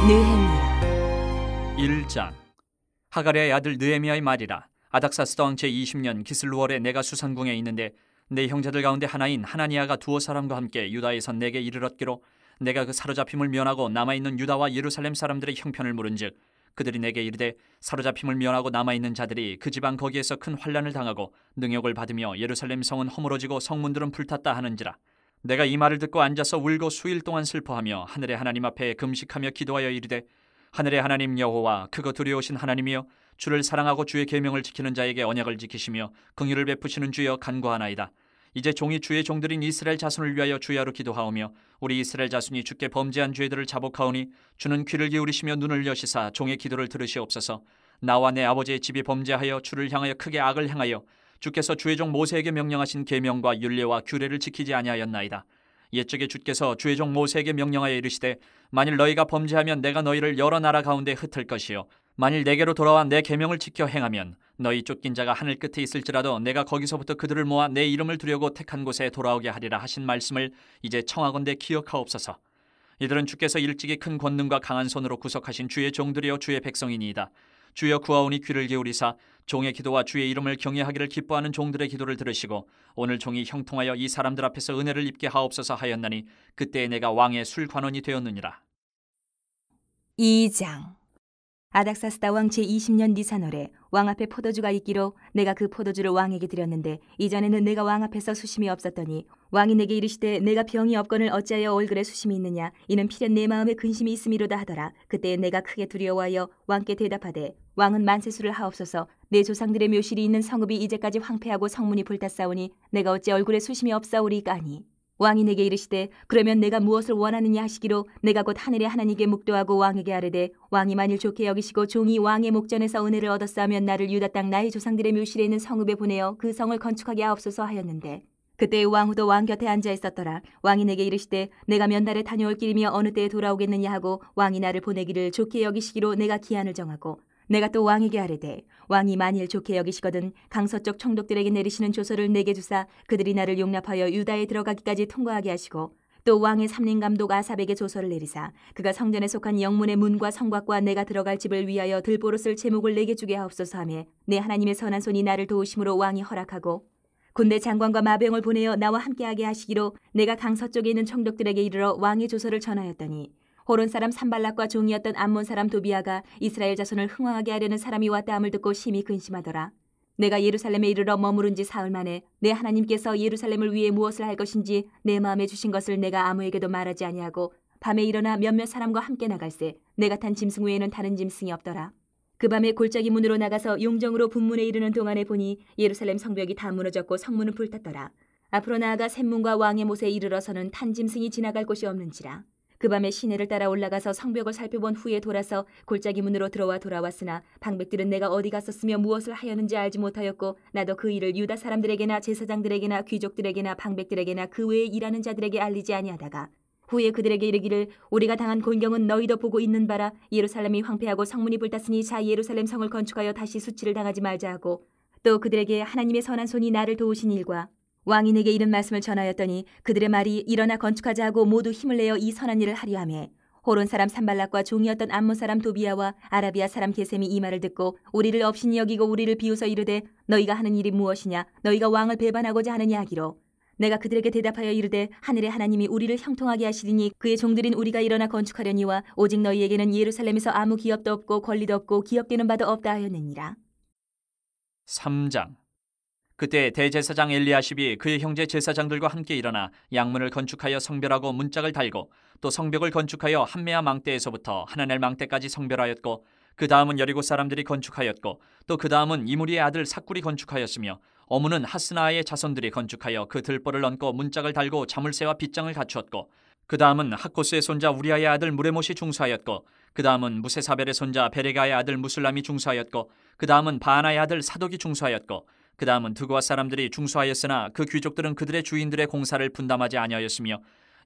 느헤미야 1장. 하가랴의 아들 느헤미야의 말이라. 아닥사스다 왕 제20년 기슬루월에 내가 수산궁에 있는데 내 형제들 가운데 하나인 하나니아가 두어 사람과 함께 유다에서 내게 이르렀기로 내가 그 사로잡힘을 면하고 남아있는 유다와 예루살렘 사람들의 형편을 물은즉 그들이 내게 이르되 사로잡힘을 면하고 남아있는 자들이 그 지방 거기에서 큰 환난을 당하고 능욕을 받으며 예루살렘 성은 허물어지고 성문들은 불탔다 하는지라. 내가 이 말을 듣고 앉아서 울고 수일 동안 슬퍼하며 하늘의 하나님 앞에 금식하며 기도하여 이르되 하늘의 하나님 여호와 크고 두려우신 하나님이여 주를 사랑하고 주의 계명을 지키는 자에게 언약을 지키시며 긍휼을 베푸시는 주여 간구하나이다. 이제 종이 주의 종들인 이스라엘 자손을 위하여 주야로 기도하오며 우리 이스라엘 자손이 주께 범죄한 죄들을 자복하오니 주는 귀를 기울이시며 눈을 여시사 종의 기도를 들으시옵소서. 나와 내 아버지의 집이 범죄하여 주를 향하여 크게 악을 행하여 주께서 주의 종 모세에게 명령하신 계명과 율례와 규례를 지키지 아니하였나이다. 옛적에 주께서 주의 종 모세에게 명령하여 이르시되 만일 너희가 범죄하면 내가 너희를 여러 나라 가운데 흩을 것이요 만일 내게로 돌아와 내 계명을 지켜 행하면 너희 쫓긴 자가 하늘 끝에 있을지라도 내가 거기서부터 그들을 모아 내 이름을 두려고 택한 곳에 돌아오게 하리라 하신 말씀을 이제 청하건대 기억하옵소서. 이들은 주께서 일찍이 큰 권능과 강한 손으로 구속하신 주의 종들이요 주의 백성이니이다. 주여 구하오니 귀를 기울이사 종의 기도와 주의 이름을 경외하기를 기뻐하는 종들의 기도를 들으시고 오늘 종이 형통하여 이 사람들 앞에서 은혜를 입게 하옵소서 하였나니 그때에 내가 왕의 술관원이 되었느니라. 2장. 아닥사스다 왕 제20년 니산월에 왕 앞에 포도주가 있기로 내가 그 포도주를 왕에게 드렸는데 이전에는 내가 왕 앞에서 수심이 없었더니 왕이 내게 이르시되 내가 병이 없거늘 어찌하여 얼굴에 수심이 있느냐 이는 필연 내 마음에 근심이 있음이로다 하더라. 그때에 내가 크게 두려워하여 왕께 대답하되 왕은 만세수를 하옵소서. 내 조상들의 묘실이 있는 성읍이 이제까지 황폐하고 성문이 불탔사오니 내가 어찌 얼굴에 수심이 없사오리까 하니 왕이 내게 이르시되 그러면 내가 무엇을 원하느냐 하시기로 내가 곧 하늘의 하나님께 묵도하고 왕에게 아뢰되 왕이 만일 좋게 여기시고 종이 왕의 목전에서 은혜를 얻었사 하면 나를 유다 땅 나의 조상들의 묘실에 있는 성읍에 보내어 그 성을 건축하게 하옵소서 하였는데 그때 왕후도 왕 곁에 앉아 있었더라. 왕이 내게 이르시되 내가 몇 날에 다녀올 길이며 어느 때에 돌아오겠느냐 하고 왕이 나를 보내기를 좋게 여기시기로 내가 기한을 정하고 내가 또 왕에게 아뢰되 왕이 만일 좋게 여기시거든 강서쪽 총독들에게 내리시는 조서를 내게 주사 그들이 나를 용납하여 유다에 들어가기까지 통과하게 하시고 또 왕의 삼림감독 아삽에게 조서를 내리사 그가 성전에 속한 영문의 문과 성곽과 내가 들어갈 집을 위하여 들보로쓸 제목을 내게 주게 하옵소서 하며 내 하나님의 선한 손이 나를 도우심으로 왕이 허락하고 군대 장관과 마병을 보내어 나와 함께하게 하시기로 내가 강서쪽에 있는 총독들에게 이르러 왕의 조서를 전하였더니 호론 사람 산발락과 종이었던 암몬 사람 도비아가 이스라엘 자손을 흥왕하게 하려는 사람이 왔다 함을 듣고 심히 근심하더라. 내가 예루살렘에 이르러 머무른 지 사흘 만에 내 하나님께서 예루살렘을 위해 무엇을 할 것인지 내 마음에 주신 것을 내가 아무에게도 말하지 아니하고 밤에 일어나 몇몇 사람과 함께 나갈새 내가 탄 짐승 외에는 다른 짐승이 없더라. 그 밤에 골짜기 문으로 나가서 용정으로 분문에 이르는 동안에 보니 예루살렘 성벽이 다 무너졌고 성문은 불탔더라. 앞으로 나아가 샘문과 왕의 못에 이르러서는 탄 짐승이 지나갈 곳이 없는지라. 그 밤에 시내를 따라 올라가서 성벽을 살펴본 후에 돌아서 골짜기 문으로 돌아왔으나 방백들은 내가 어디 갔었으며 무엇을 하였는지 알지 못하였고 나도 그 일을 유다 사람들에게나 제사장들에게나 귀족들에게나 방백들에게나 그 외에 일하는 자들에게 알리지 아니하다가 후에 그들에게 이르기를 우리가 당한 곤경은 너희도 보고 있는 바라. 예루살렘이 황폐하고 성문이 불탔으니 자 예루살렘 성을 건축하여 다시 수치를 당하지 말자 하고 또 그들에게 하나님의 선한 손이 나를 도우신 일과 왕이 내게 이런 말씀을 전하였더니 그들의 말이 일어나 건축하자 하고 모두 힘을 내어 이 선한 일을 하려 하며 호론 사람 산발락과 종이었던 암몬 사람 도비아와 아라비아 사람 게셈이 이 말을 듣고 우리를 업신이 여기고 우리를 비웃어 이르되 너희가 하는 일이 무엇이냐 너희가 왕을 배반하고자 하느냐 하기로 내가 그들에게 대답하여 이르되 하늘의 하나님이 우리를 형통하게 하시리니 그의 종들인 우리가 일어나 건축하려니와 오직 너희에게는 예루살렘에서 아무 기업도 없고 권리도 없고 기업되는 바도 없다 하였느니라. 3장. 그때 대제사장 엘리야십이 그의 형제 제사장들과 함께 일어나 양문을 건축하여 성별하고 문짝을 달고 또 성벽을 건축하여 한메아 망대에서부터 하나넬 망대까지 성별하였고 그 다음은 여리고 사람들이 건축하였고 또 그 다음은 이무리의 아들 삭굴이 건축하였으며 어무는 하스나의 자손들이 건축하여 그 들보를 얹고 문짝을 달고 자물쇠와 빗장을 갖추었고 그 다음은 학코스의 손자 우리아의 아들 무레못이 중수하였고 그 다음은 무세사벨의 손자 베레가의 아들 무술람이 중수하였고 그 다음은 바하나의 아들 사독이 중수하였고 그 다음은 드고아 사람들이 중수하였으나 그 귀족들은 그들의 주인들의 공사를 분담하지 아니하였으며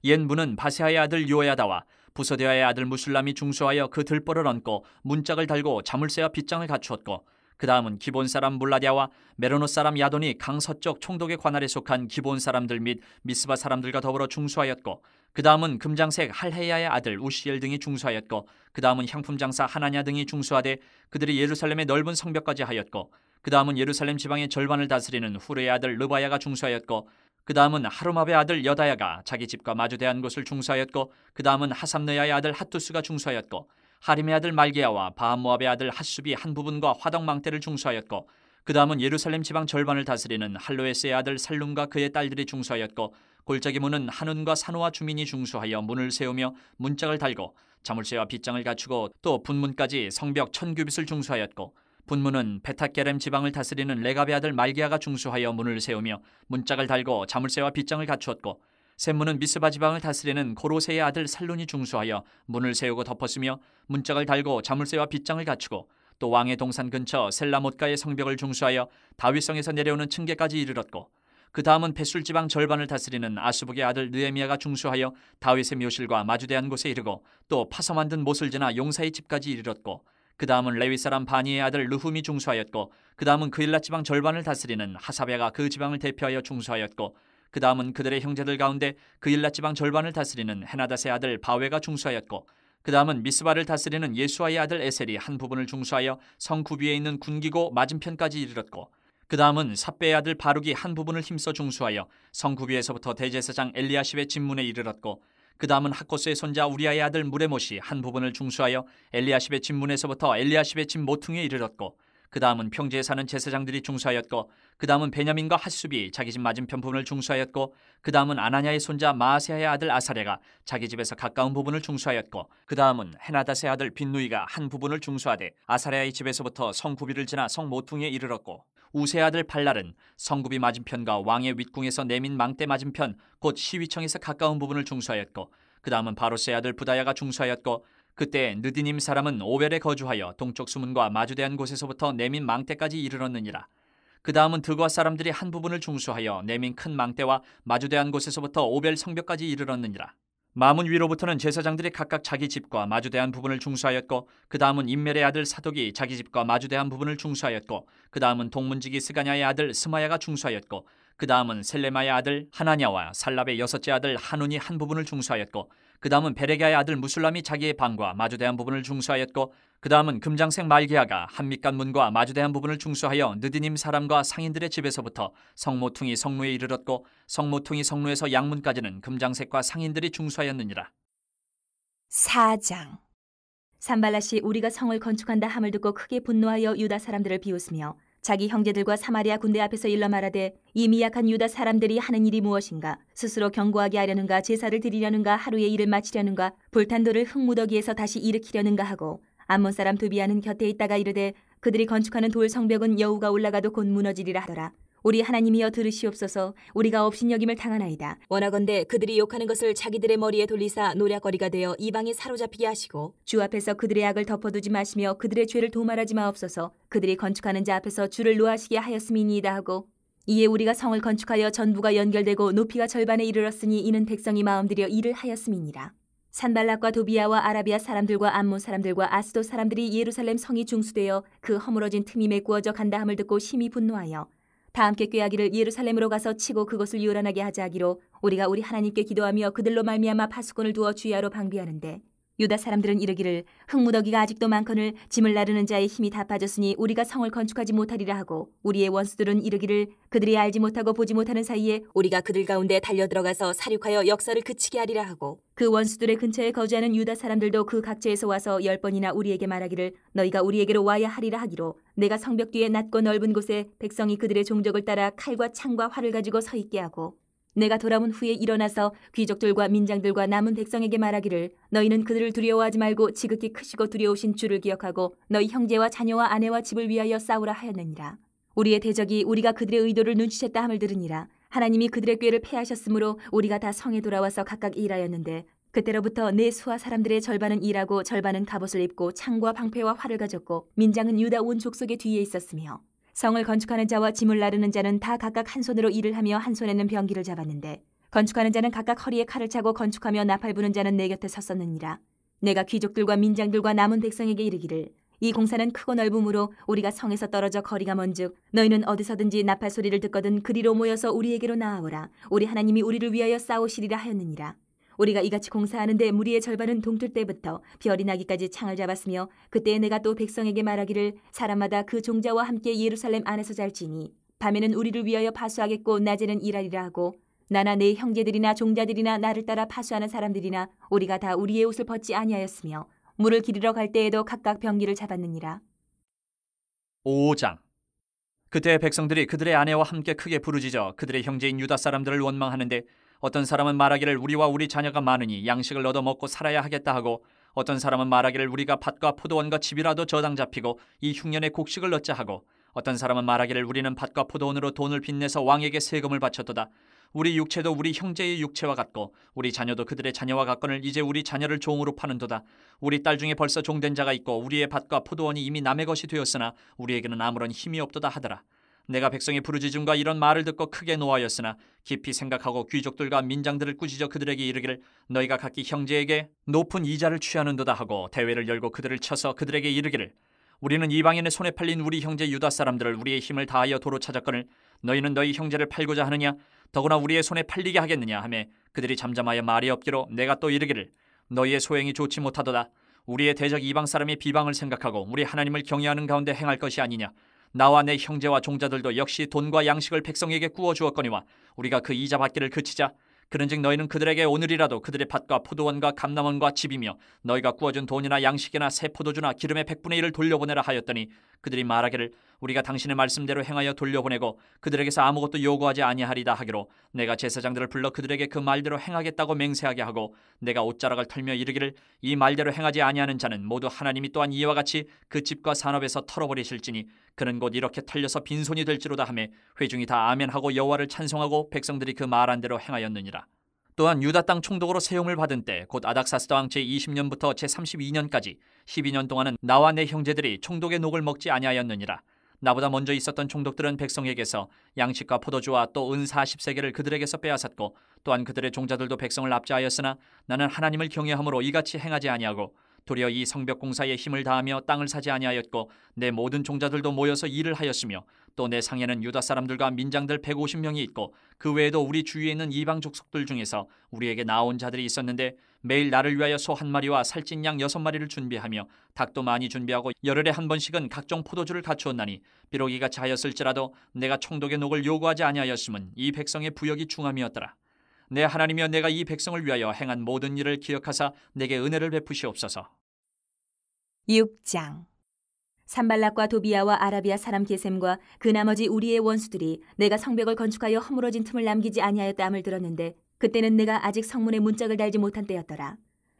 옛 문은 바세하의 아들 요야다와 부소데아의 아들 무술람이 중수하여 그 들보를 얹고 문짝을 달고 자물쇠와 빗장을 갖추었고 그 다음은 기본 사람 물라디아와 메로노 사람 야돈이 강서쪽 총독의 관할에 속한 기본 사람들 및 미스바 사람들과 더불어 중수하였고 그 다음은 금장색 할헤야의 아들 우시엘 등이 중수하였고 그 다음은 향품 장사 하나냐 등이 중수하되 그들이 예루살렘의 넓은 성벽까지 하였고 그 다음은 예루살렘 지방의 절반을 다스리는 후르의 아들 르바야가 중수하였고 그 다음은 하루마베 아들 여다야가 자기 집과 마주대한 곳을 중수하였고 그 다음은 하삼느야의 아들 핫투스가 중수하였고 하림의 아들 말기야와 바한모압의 아들 핫숲이 한 부분과 화덕망대를 중수하였고 그 다음은 예루살렘 지방 절반을 다스리는 할로에스의 아들 살룸과 그의 딸들이 중수하였고 골짜기 문은 한운과 산호와 주민이 중수하여 문을 세우며 문짝을 달고 자물쇠와 빗장을 갖추고 또 분문까지 성벽 1000규빗을 중수하였고 분문은 베타게렘 지방을 다스리는 레갑의 아들 말기야가 중수하여 문을 세우며 문짝을 달고 자물쇠와 빗장을 갖추었고 샘문은 미스바 지방을 다스리는 고로세의 아들 살룬이 중수하여 문을 세우고 덮었으며 문짝을 달고 자물쇠와 빗장을 갖추고 또 왕의 동산 근처 셀라못가의 성벽을 중수하여 다윗성에서 내려오는 층계까지 이르렀고 그 다음은 벳술 지방 절반을 다스리는 아스북의 아들 느헤미야가 중수하여 다윗의 묘실과 마주대한 곳에 이르고 또 파서 만든 못을 지나 용사의 집까지 이르렀고 그 다음은 레위 사람 바니의 아들 르훔이 중수하였고 그 다음은 그일라 지방 절반을 다스리는 하사베가 그 지방을 대표하여 중수하였고 그 다음은 그들의 형제들 가운데 그일라 지방 절반을 다스리는 헤나닷의 아들 바웨가 중수하였고 그 다음은 미스바를 다스리는 예수아의 아들 에셀이 한 부분을 중수하여 성 구비에 있는 군기고 맞은편까지 이르렀고 그 다음은 삽베의 아들 바룩이 한 부분을 힘써 중수하여 성 구비에서부터 대제사장 엘리야십의 집문에 이르렀고 그 다음은 학코스의 손자 우리아의 아들 무레못이 한 부분을 중수하여 엘리야십의 집문에서부터 엘리야십의 집 모퉁이에 이르렀고 그 다음은 평지에 사는 제사장들이 중수하였고 그 다음은 베냐민과 핫숲이 자기 집 맞은편 부분을 중수하였고 그 다음은 아나냐의 손자 마아세아의 아들 아사랴가 자기 집에서 가까운 부분을 중수하였고 그 다음은 헤나닷의 아들 빈누이가 한 부분을 중수하되 아사랴의 집에서부터 성구비를 지나 성 모퉁이에 이르렀고 우세의 아들 발랄은 성구비 맞은편과 왕의 윗궁에서 내민 망대 맞은편 곧 시위청에서 가까운 부분을 중수하였고 그 다음은 바로스의 아들 부다야가 중수하였고 그때 느디님 사람은 오벨에 거주하여 동쪽 수문과 마주대한 곳에서부터 내민 망대까지 이르렀느니라. 그 다음은 드과 사람들이 한 부분을 중수하여 내민 큰 망대와 마주대한 곳에서부터 오벨 성벽까지 이르렀느니라. 마문 위로부터는 제사장들이 각각 자기 집과 마주대한 부분을 중수하였고 그 다음은 임멜의 아들 사독이 자기 집과 마주대한 부분을 중수하였고 그 다음은 동문지기 스가냐의 아들 스마야가 중수하였고 그 다음은 셀레마의 아들 하나냐와 살랍의 여섯째 아들 한운이 한 부분을 중수하였고 그 다음은 베레가의 아들 무술람이 자기의 방과 마주대한 부분을 중수하였고 그 다음은 금장색 말기야가 한밑간 문과 마주대한 부분을 중수하여 느디님 사람과 상인들의 집에서부터 성모퉁이 성루에 이르렀고 성모퉁이 성루에서 양문까지는 금장색과 상인들이 중수하였느니라. 4장. 산발랏이 우리가 성을 건축한다 함을 듣고 크게 분노하여 유다 사람들을 비웃으며 자기 형제들과 사마리아 군대 앞에서 일러 말하되 이 미약한 유다 사람들이 하는 일이 무엇인가? 스스로 견고하게 하려는가? 제사를 드리려는가? 하루의 일을 마치려는가? 불탄 돌을 흙무더기에서 다시 일으키려는가 하고 암몬 사람 두비아는 곁에 있다가 이르되 그들이 건축하는 돌 성벽은 여우가 올라가도 곧 무너지리라 하더라. 우리 하나님이여 들으시옵소서. 우리가 업신여김을 당하나이다. 원하건대 그들이 욕하는 것을 자기들의 머리에 돌리사 노략거리가 되어 이방에 사로잡히게 하시고 주 앞에서 그들의 악을 덮어두지 마시며 그들의 죄를 도말하지 마옵소서. 그들이 건축하는 자 앞에서 주를 노하시게 하였음이니이다 하고 이에 우리가 성을 건축하여 전부가 연결되고 높이가 절반에 이르렀으니 이는 백성이 마음들여 일을 하였음이니라. 산발락과 도비아와 아라비아 사람들과 암몬 사람들과 아스도 사람들이 예루살렘 성이 중수되어 그 허물어진 틈이 메꾸어져 간다 함을 듣고 심히 분노하여 다 함께 꾀하기를 예루살렘으로 가서 치고 그것을 요란하게 하자 하기로 우리가 우리 하나님께 기도하며 그들로 말미암아 파수꾼을 두어 주야로 방비하는데 유다 사람들은 이르기를 흙무더기가 아직도 많거늘 짐을 나르는 자의 힘이 다 빠졌으니 우리가 성을 건축하지 못하리라 하고 우리의 원수들은 이르기를 그들이 알지 못하고 보지 못하는 사이에 우리가 그들 가운데 달려들어가서 사륙하여 역사를 그치게 하리라 하고 그 원수들의 근처에 거주하는 유다 사람들도 그 각지에서 와서 10번이나 우리에게 말하기를 너희가 우리에게로 와야 하리라 하기로 내가 성벽 뒤에 낮고 넓은 곳에 백성이 그들의 종족을 따라 칼과 창과 활을 가지고 서 있게 하고 내가 돌아온 후에 일어나서 귀족들과 민장들과 남은 백성에게 말하기를 너희는 그들을 두려워하지 말고 지극히 크시고 두려우신 주를 기억하고 너희 형제와 자녀와 아내와 집을 위하여 싸우라 하였느니라. 우리의 대적이 우리가 그들의 의도를 눈치챘다 함을 들으니라. 하나님이 그들의 꾀를 패하셨으므로 우리가 다 성에 돌아와서 각각 일하였는데 그때로부터 내 수하 사람들의 절반은 일하고 절반은 갑옷을 입고 창과 방패와 활을 가졌고 민장은 유다 온 족속의 뒤에 있었으며 성을 건축하는 자와 짐을 나르는 자는 다 각각 한 손으로 일을 하며 한 손에는 병기를 잡았는데 건축하는 자는 각각 허리에 칼을 차고 건축하며 나팔 부는 자는 내 곁에 섰었느니라. 내가 귀족들과 민장들과 남은 백성에게 이르기를 이 공사는 크고 넓음으로 우리가 성에서 떨어져 거리가 먼즉 너희는 어디서든지 나팔 소리를 듣거든 그리로 모여서 우리에게로 나아오라. 우리 하나님이 우리를 위하여 싸우시리라 하였느니라. 우리가 이같이 공사하는데 무리의 절반은 동틀 때부터 별이 나기까지 창을 잡았으며 그때에 내가 또 백성에게 말하기를 사람마다 그 종자와 함께 예루살렘 안에서 잘지니 밤에는 우리를 위하여 파수하겠고 낮에는 일하리라 하고 나나 내 형제들이나 종자들이나 나를 따라 파수하는 사람들이나 우리가 다 우리의 옷을 벗지 아니하였으며 물을 기르러 갈 때에도 각각 병기를 잡았느니라. 5장. 그때 백성들이 그들의 아내와 함께 크게 부르짖어 그들의 형제인 유다 사람들을 원망하는데 어떤 사람은 말하기를 우리와 우리 자녀가 많으니 양식을 얻어 먹고 살아야 하겠다 하고 어떤 사람은 말하기를 우리가 밭과 포도원과 집이라도 저당 잡히고 이 흉년에 곡식을 얻자 하고 어떤 사람은 말하기를 우리는 밭과 포도원으로 돈을 빚내서 왕에게 세금을 바쳤도다. 우리 육체도 우리 형제의 육체와 같고 우리 자녀도 그들의 자녀와 같거늘 이제 우리 자녀를 종으로 파는도다. 우리 딸 중에 벌써 종된 자가 있고 우리의 밭과 포도원이 이미 남의 것이 되었으나 우리에게는 아무런 힘이 없도다 하더라. 내가 백성의 부르짖음과 이런 말을 듣고 크게 노하였으나 깊이 생각하고 귀족들과 민장들을 꾸짖어 그들에게 이르기를 너희가 각기 형제에게 높은 이자를 취하는도다 하고 대회를 열고 그들을 쳐서 그들에게 이르기를 우리는 이방인의 손에 팔린 우리 형제 유다 사람들을 우리의 힘을 다하여 도로 찾았거늘 너희는 너희 형제를 팔고자 하느냐 더구나 우리의 손에 팔리게 하겠느냐 하매 그들이 잠잠하여 말이 없기로 내가 또 이르기를 너희의 소행이 좋지 못하도다. 우리의 대적 이방 사람의 비방을 생각하고 우리 하나님을 경외하는 가운데 행할 것이 아니냐. 나와 내 형제와 종자들도 역시 돈과 양식을 백성에게 구워 주었거니와 우리가 그 이자 받기를 그치자. 그런즉 너희는 그들에게 오늘이라도 그들의 밭과 포도원과 감람원과 집이며 너희가 구워준 돈이나 양식이나 새 포도주나 기름의 100분의 1을 돌려보내라 하였더니 그들이 말하기를 우리가 당신의 말씀대로 행하여 돌려보내고 그들에게서 아무것도 요구하지 아니하리다 하기로 내가 제사장들을 불러 그들에게 그 말대로 행하겠다고 맹세하게 하고 내가 옷자락을 털며 이르기를 이 말대로 행하지 아니하는 자는 모두 하나님이 또한 이와 같이 그 집과 산업에서 털어버리실지니 그는 곧 이렇게 털려서 빈손이 될지로다 하며 회중이 다 아멘하고 여호와를 찬송하고 백성들이 그 말한 대로 행하였느니라. 또한 유다 땅 총독으로 세움을 받은 때 곧 아닥사스다 왕 제20년부터 제32년까지 12년 동안은 나와 내 형제들이 총독의 녹을 먹지 아니하였느니라. 나보다 먼저 있었던 총독들은 백성에게서 양식과 포도주와 또 은 40세겔을 그들에게서 빼앗았고 또한 그들의 종자들도 백성을 압제하였으나 나는 하나님을 경외함으로 이같이 행하지 아니하고 도리어 이 성벽 공사에 힘을 다하며 땅을 사지 아니하였고 내 모든 종자들도 모여서 일을 하였으며 또 내 상에는 유다 사람들과 민장들 150명이 있고 그 외에도 우리 주위에 있는 이방 족속들 중에서 우리에게 나온 자들이 있었는데 매일 나를 위하여 소 한 마리와 살찐 양 6마리를 준비하며 닭도 많이 준비하고 열흘에 한 번씩은 각종 포도주를 갖추었나니 비록 이같이 하였을지라도 내가 총독의 녹을 요구하지 아니하였음은 이 백성의 부역이 중함이었더라. 내 하나님이여 내가 이 백성을 위하여 행한 모든 일을 기억하사 내게 은혜를 베푸시옵소서. 6장. 산발락과 도비아와 아라비아 사람 게셈과 그 나머지 우리의 원수들이 내가 성벽을 건축하여 허물어진 틈을 남기지 아니하였다함을 들었는데 그때는 내가 아직 성문에 문짝을 달지 못한 때였더라.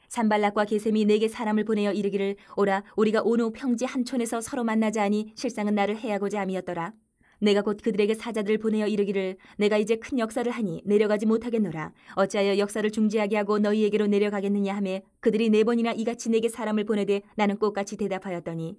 산발락과 게셈이 내게 사람을 보내어 이르기를 오라 우리가 온 후 평지 한 촌에서 서로 만나자 하니 실상은 나를 해하고자 함이었더라. 내가 곧 그들에게 사자들을 보내어 이르기를 내가 이제 큰 역사를 하니 내려가지 못하겠노라. 어찌하여 역사를 중지하게 하고 너희에게로 내려가겠느냐 하매 그들이 4번이나 이같이 내게 사람을 보내되 나는 똑같이 대답하였더니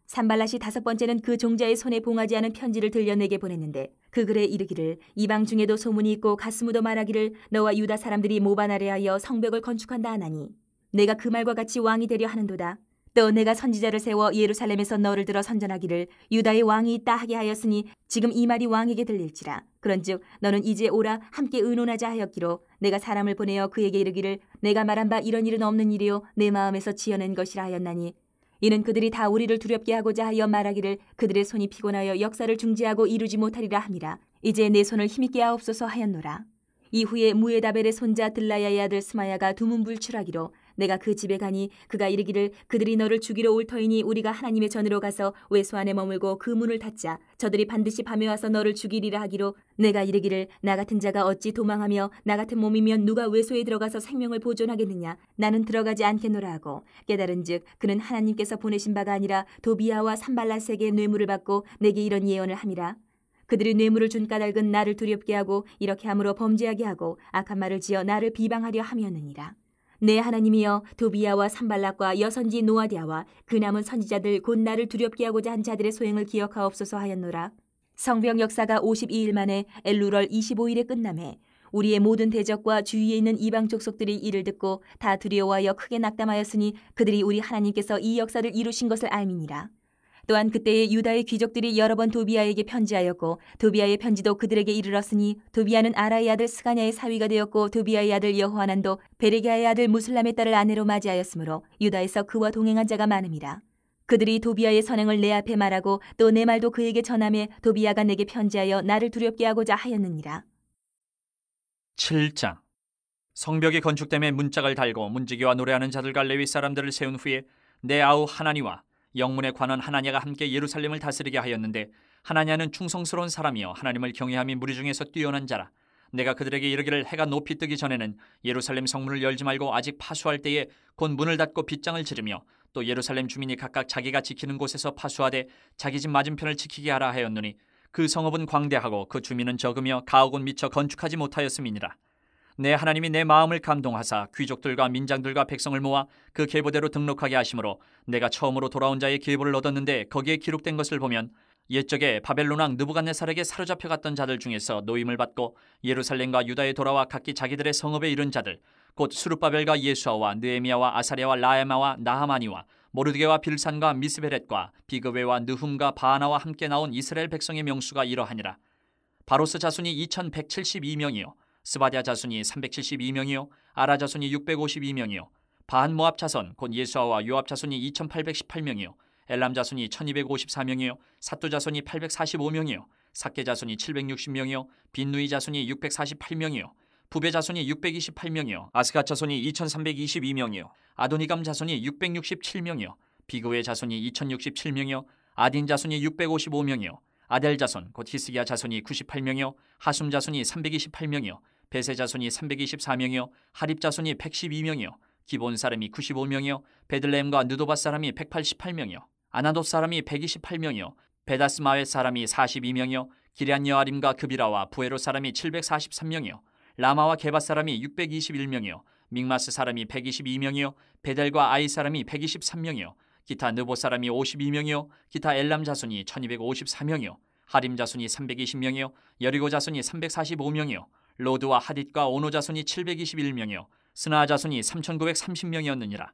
산발랏이 5번째는 그 종자의 손에 봉하지 않은 편지를 들려 내게 보냈는데 그 글에 이르기를 이방 중에도 소문이 있고 가스무도 말하기를 너와 유다 사람들이 모반하려 하여 성벽을 건축한다 하나니 내가 그 말과 같이 왕이 되려 하는도다. 또 내가 선지자를 세워 예루살렘에서 너를 들어 선전하기를 유다의 왕이 있다 하게 하였으니 지금 이 말이 왕에게 들릴지라. 그런즉 너는 이제 오라 함께 의논하자 하였기로 내가 사람을 보내어 그에게 이르기를 내가 말한 바 이런 일은 없는 일이요 내 마음에서 지어낸 것이라 하였나니 이는 그들이 다 우리를 두렵게 하고자 하여 말하기를 그들의 손이 피곤하여 역사를 중지하고 이루지 못하리라 함이라. 이제 내 손을 힘있게 하옵소서 하였노라. 이후에 무에다벨의 손자 들라야의 아들 스마야가 두문불출하기로 내가 그 집에 가니 그가 이르기를 그들이 너를 죽이러 올 터이니 우리가 하나님의 전으로 가서 외소 안에 머물고 그 문을 닫자. 저들이 반드시 밤에 와서 너를 죽이리라 하기로 내가 이르기를 나 같은 자가 어찌 도망하며 나 같은 몸이면 누가 외소에 들어가서 생명을 보존하겠느냐. 나는 들어가지 않겠노라 하고 깨달은즉 그는 하나님께서 보내신 바가 아니라 도비아와 산발랏에게 뇌물을 받고 내게 이런 예언을 함이라. 그들이 뇌물을 준 까닭은 나를 두렵게 하고 이렇게 함으로 범죄하게 하고 악한 말을 지어 나를 비방하려 함이었느니라. 내 하나님이여 도비아와 산발락과 여선지 노아디아와 그 남은 선지자들 곧 나를 두렵게 하고자 한 자들의 소행을 기억하옵소서 하였노라. 성벽 역사가 52일 만에 엘루럴 25일에 끝나매 우리의 모든 대적과 주위에 있는 이방 족속들이 이를 듣고 다 두려워하여 크게 낙담하였으니 그들이 우리 하나님께서 이 역사를 이루신 것을 알미니라. 또한 그때에 유다의 귀족들이 여러 번 도비아에게 편지하였고 도비아의 편지도 그들에게 이르렀으니 도비아는 아라의 아들 스가냐의 사위가 되었고 도비아의 아들 여호하난도 베레게아의 아들 무슬람의 딸을 아내로 맞이하였으므로 유다에서 그와 동행한 자가 많음이라. 그들이 도비아의 선행을 내 앞에 말하고 또 내 말도 그에게 전하매 도비아가 내게 편지하여 나를 두렵게 하고자 하였느니라. 7장. 성벽이 건축됨에 문짝을 달고 문지기와 노래하는 자들과 레위 사람들을 세운 후에 내 아우 하나니와 영문의 관원 하나냐가 함께 예루살렘을 다스리게 하였는데 하나냐는 충성스러운 사람이요 하나님을 경외함이 무리 중에서 뛰어난 자라. 내가 그들에게 이르기를 해가 높이 뜨기 전에는 예루살렘 성문을 열지 말고 아직 파수할 때에 곧 문을 닫고 빗장을 지르며 또 예루살렘 주민이 각각 자기가 지키는 곳에서 파수하되 자기 집 맞은편을 지키게 하라 하였노니 그 성읍은 광대하고 그 주민은 적으며 가옥은 미처 건축하지 못하였음이니라. 내 하나님이 내 마음을 감동하사 귀족들과 민장들과 백성을 모아 그 계보대로 등록하게 하심으로 내가 처음으로 돌아온 자의 계보를 얻었는데 거기에 기록된 것을 보면 옛적에 바벨론 왕 느부갓네살에게 사로잡혀 갔던 자들 중에서 노임을 받고 예루살렘과 유다에 돌아와 각기 자기들의 성읍에 이른 자들 곧 수룹바벨과 예수아와 느헤미야와 아사랴와 라에마와 나하마니와 모르드게와 빌산과 미스베렛과 비그웨와 느훔과 바하나와 함께 나온 이스라엘 백성의 명수가 이러하니라. 바로스 자손이 2172명이요 스바랴 자손이 372명이요 아라 자손이 652명이요 바한 모압 자손 곧 예수아와 요압 자손이 2818명이요 엘람 자손이 1254명이요 사뚜 자손이 845명이요 삭게 자손이 760명이요 빈누이 자손이 648명이요 부베 자손이 628명이요 아스갓 자손이 2322명이요 아도니감 자손이 667명이요 비그웨 자손이 2067명이요 아딘 자손이 655명이요 아델 자손 곧 히스기야 자손이 98명이요 하숨 자손이 328명이요 베세 자손이 324명이요 하립 자손이 112명이요 기본 사람이 95명이요 베들레헴과 느도바 사람이 188명이요 아나돗 사람이 128명이요 베다스마웨 사람이 42명이요 기럇 여아림과 그비라와 부에로 사람이 743명이요 라마와 게바 사람이 621명이요 믹마스 사람이 122명이요 베델과 아이 사람이 123명이요 기타 느보 사람이 52명이요 기타 엘람 자손이 1254명이요 하림 자손이 320명이요 여리고 자손이 345명이요 로드와 하딧과 오노 자손이 721명이요 스나 자손이 3930명이었느니라.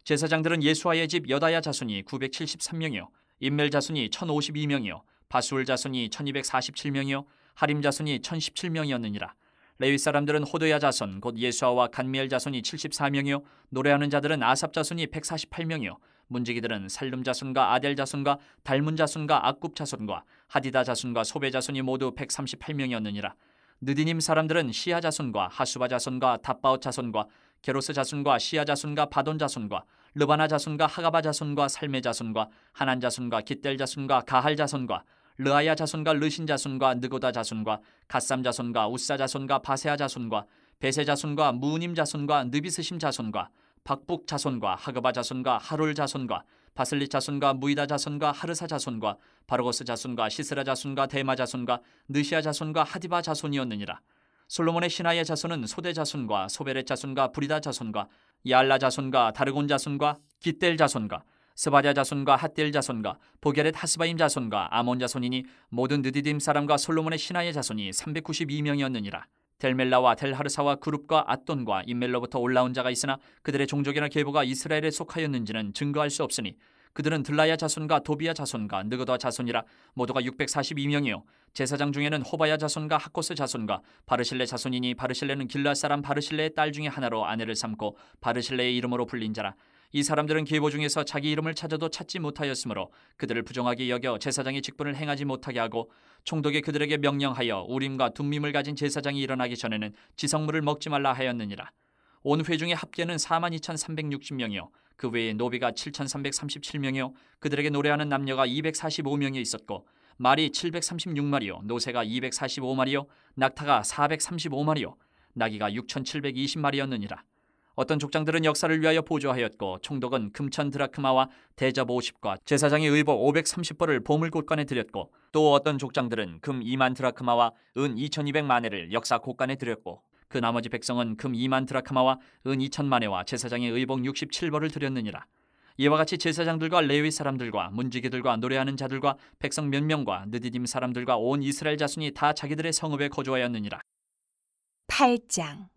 제사장들은 예수아의 집 여다야 자손이 973명이요 임멜 자손이 1052명이요 바술 자손이 1247명이요 하림 자손이 1017명이었느니라. 레위 사람들은 호도야 자손 곧 예수아와 간미엘 자손이 74명이요 노래하는 자들은 아삽 자손이 148명이요 문지기들은 살룸 자손과 아델 자손과 달문 자손과 악굽 자손과 하디다 자손과 소베 자손이 모두 138명이었느니라. 느디님 사람들은 시아 자손과 하수바 자손과 답바옷 자손과 게로스 자손과 시아 자손과 바돈 자손과 르바나 자손과 하가바 자손과 살메 자손과 하난 자손과 깃델 자손과 가할 자손과 르아야 자손과 르신 자손과 느고다 자손과 갓삼 자손과 우사 자손과 바세아 자손과 베세 자손과 무님 자손과 느비스심 자손과 박북 자손과 하그바 자손과 하롤 자손과 바슬릿 자손과 무이다 자손과 하르사 자손과 바르고스 자손과 시스라 자손과 데마 자손과 느시아 자손과 하디바 자손이었느니라. 솔로몬의 신하의 자손은 소대 자손과 소베렛 자손과 브리다 자손과 야알라 자손과 다르곤 자손과 깃델 자손과 스바랴 자손과 핫델 자손과 보게렛 하스바임 자손과 아몬 자손이니 모든 느디딤 사람과 솔로몬의 신하의 자손이 392명이었느니라. 델멜라와 델하르사와 그룹과 앗돈과 임멜로부터 올라온 자가 있으나 그들의 종족이나 계보가 이스라엘에 속하였는지는 증거할 수 없으니 그들은 들라야 자손과 도비야 자손과 느그다 자손이라 모두가 642명이요 제사장 중에는 호바야 자손과 하코스 자손과 바르실레 자손이니 바르실레는 길르앗 사람 바르실레의 딸 중에 하나로 아내를 삼고 바르실레의 이름으로 불린 자라. 이 사람들은 계보 중에서 자기 이름을 찾아도 찾지 못하였으므로 그들을 부정하게 여겨 제사장의 직분을 행하지 못하게 하고 총독이 그들에게 명령하여 우림과 둠밈을 가진 제사장이 일어나기 전에는 지성물을 먹지 말라 하였느니라. 온 회중의 합계는 42,360명이요 그 외에 노비가 7,337명이요 그들에게 노래하는 남녀가 245명이 있었고 말이 736마리요 노새가 245마리요 낙타가 435마리요 나귀가 6,720마리였느니라. 어떤 족장들은 역사를 위하여 보조하였고 총독은 금천 드라크마와 대접 50과 제사장의 의복 530벌을 보물곳간에 드렸고 또 어떤 족장들은 금 2만 드라크마와 은 2200마네를 역사 곳간에 드렸고 그 나머지 백성은 금 2만 드라크마와 은 2000마네와 제사장의 의복 67벌을 드렸느니라. 이와 같이 제사장들과 레위 사람들과 문지기들과 노래하는 자들과 백성 몇 명과 느디딤 사람들과 온 이스라엘 자손이 다 자기들의 성읍에 거주하였느니라. 8장.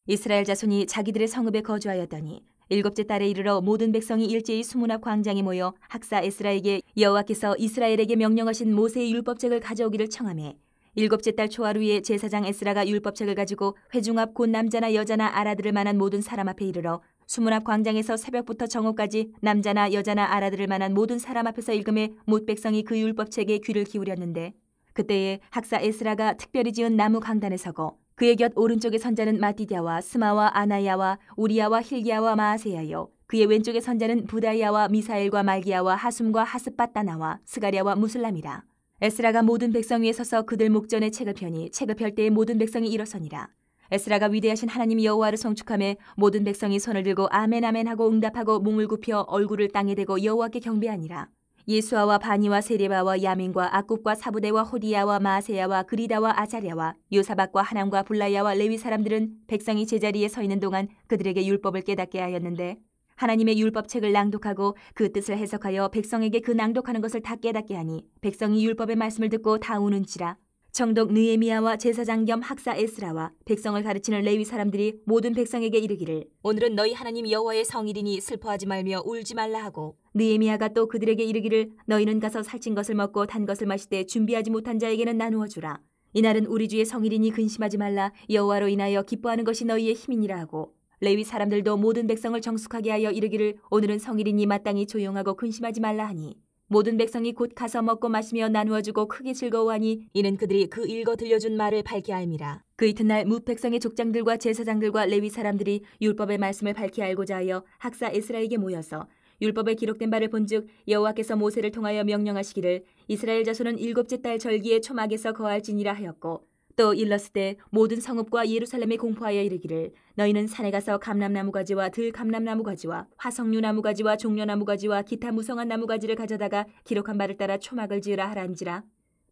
이스라엘 자손이 자기들의 성읍에 거주하였더니 일곱째 달에 이르러 모든 백성이 일제히 수문 앞 광장에 모여 학사 에스라에게 여호와께서 이스라엘에게 명령하신 모세의 율법책을 가져오기를 청하매 일곱째 달 초하루에 제사장 에스라가 율법책을 가지고 회중 앞 곧 남자나 여자나 알아들을 만한 모든 사람 앞에 이르러 수문 앞 광장에서 새벽부터 정오까지 남자나 여자나 알아들을 만한 모든 사람 앞에서 읽음에 못 백성이 그 율법책에 귀를 기울였는데 그때에 학사 에스라가 특별히 지은 나무 강단에 서고 그의 곁 오른쪽의 선자는 마띠디아와 스마와 아나야와 우리야와 힐기야와 마아세야요 그의 왼쪽의 선자는 부다야와 미사엘과 말기야와 하숨과 하스바따나와 스가랴와 무슬람이라. 에스라가 모든 백성 위에 서서 그들 목전에 책을 펴니 책을 펼 때에 모든 백성이 일어서니라. 에스라가 위대하신 하나님 여호와를 송축하며 모든 백성이 손을 들고 아멘 아멘 하고 응답하고 몸을 굽혀 얼굴을 땅에 대고 여호와께 경배하니라. 예수아와 바니와 세레바와 야민과 악굽과 사부대와 호디야와 마세야와 그리다와 아자랴와 요사박과 하남과 불라야와 레위 사람들은 백성이 제자리에 서 있는 동안 그들에게 율법을 깨닫게 하였는데 하나님의 율법책을 낭독하고 그 뜻을 해석하여 백성에게 그 낭독하는 것을 다 깨닫게 하니 백성이 율법의 말씀을 듣고 다 우는지라. 정독 느헤미야와 제사장 겸 학사 에스라와 백성을 가르치는 레위 사람들이 모든 백성에게 이르기를 오늘은 너희 하나님 여호와의 성일이니 슬퍼하지 말며 울지 말라 하고 느헤미야가 또 그들에게 이르기를 너희는 가서 살찐 것을 먹고 단 것을 마실 때 준비하지 못한 자에게는 나누어 주라. 이날은 우리 주의 성일이니 근심하지 말라. 여호와로 인하여 기뻐하는 것이 너희의 힘이니라 하고 레위 사람들도 모든 백성을 정숙하게 하여 이르기를 오늘은 성일이니 마땅히 조용하고 근심하지 말라 하니 모든 백성이 곧 가서 먹고 마시며 나누어주고 크게 즐거워하니 이는 그들이 그 읽어 들려준 말을 밝히 알미라. 그 이튿날 뭇 백성의 족장들과 제사장들과 레위 사람들이 율법의 말씀을 밝히 알고자 하여 학사 에스라에게 모여서 율법에 기록된 바를 본즉 여호와께서 모세를 통하여 명령하시기를 이스라엘 자손은 일곱째 달 절기에 초막에서 거할지니라 하였고 또 일렀을 모든 성읍과 예루살렘에 공포하여 이르기를 너희는 산에 가서 감람나무 가지와 들감람나무 가지와 화석류 나무 가지와 종려나무 가지와 기타 무성한 나무 가지를 가져다가 기록한 바를 따라 초막을 지으라 하란지라.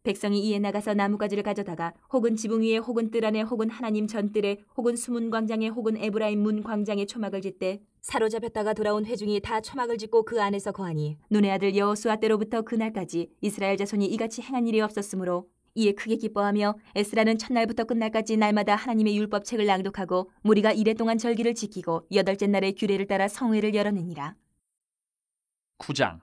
백성이 이에 나가서 나무 가지를 가져다가 혹은 지붕 위에 혹은 뜰 안에 혹은 하나님 전뜰에 혹은 수문 광장에 혹은 에브라임 문 광장에 초막을 짓되 사로잡혔다가 돌아온 회중이 다 초막을 짓고 그 안에서 거하니 눈의 아들 여호수아 때로부터 그날까지 이스라엘 자손이 이같이 행한 일이 없었으므로 이에 크게 기뻐하며 에스라는 첫날부터 끝날까지 날마다 하나님의 율법책을 낭독하고 무리가 이레 동안 절기를 지키고 여덟째 날에 규례를 따라 성회를 열었느니라. 9장.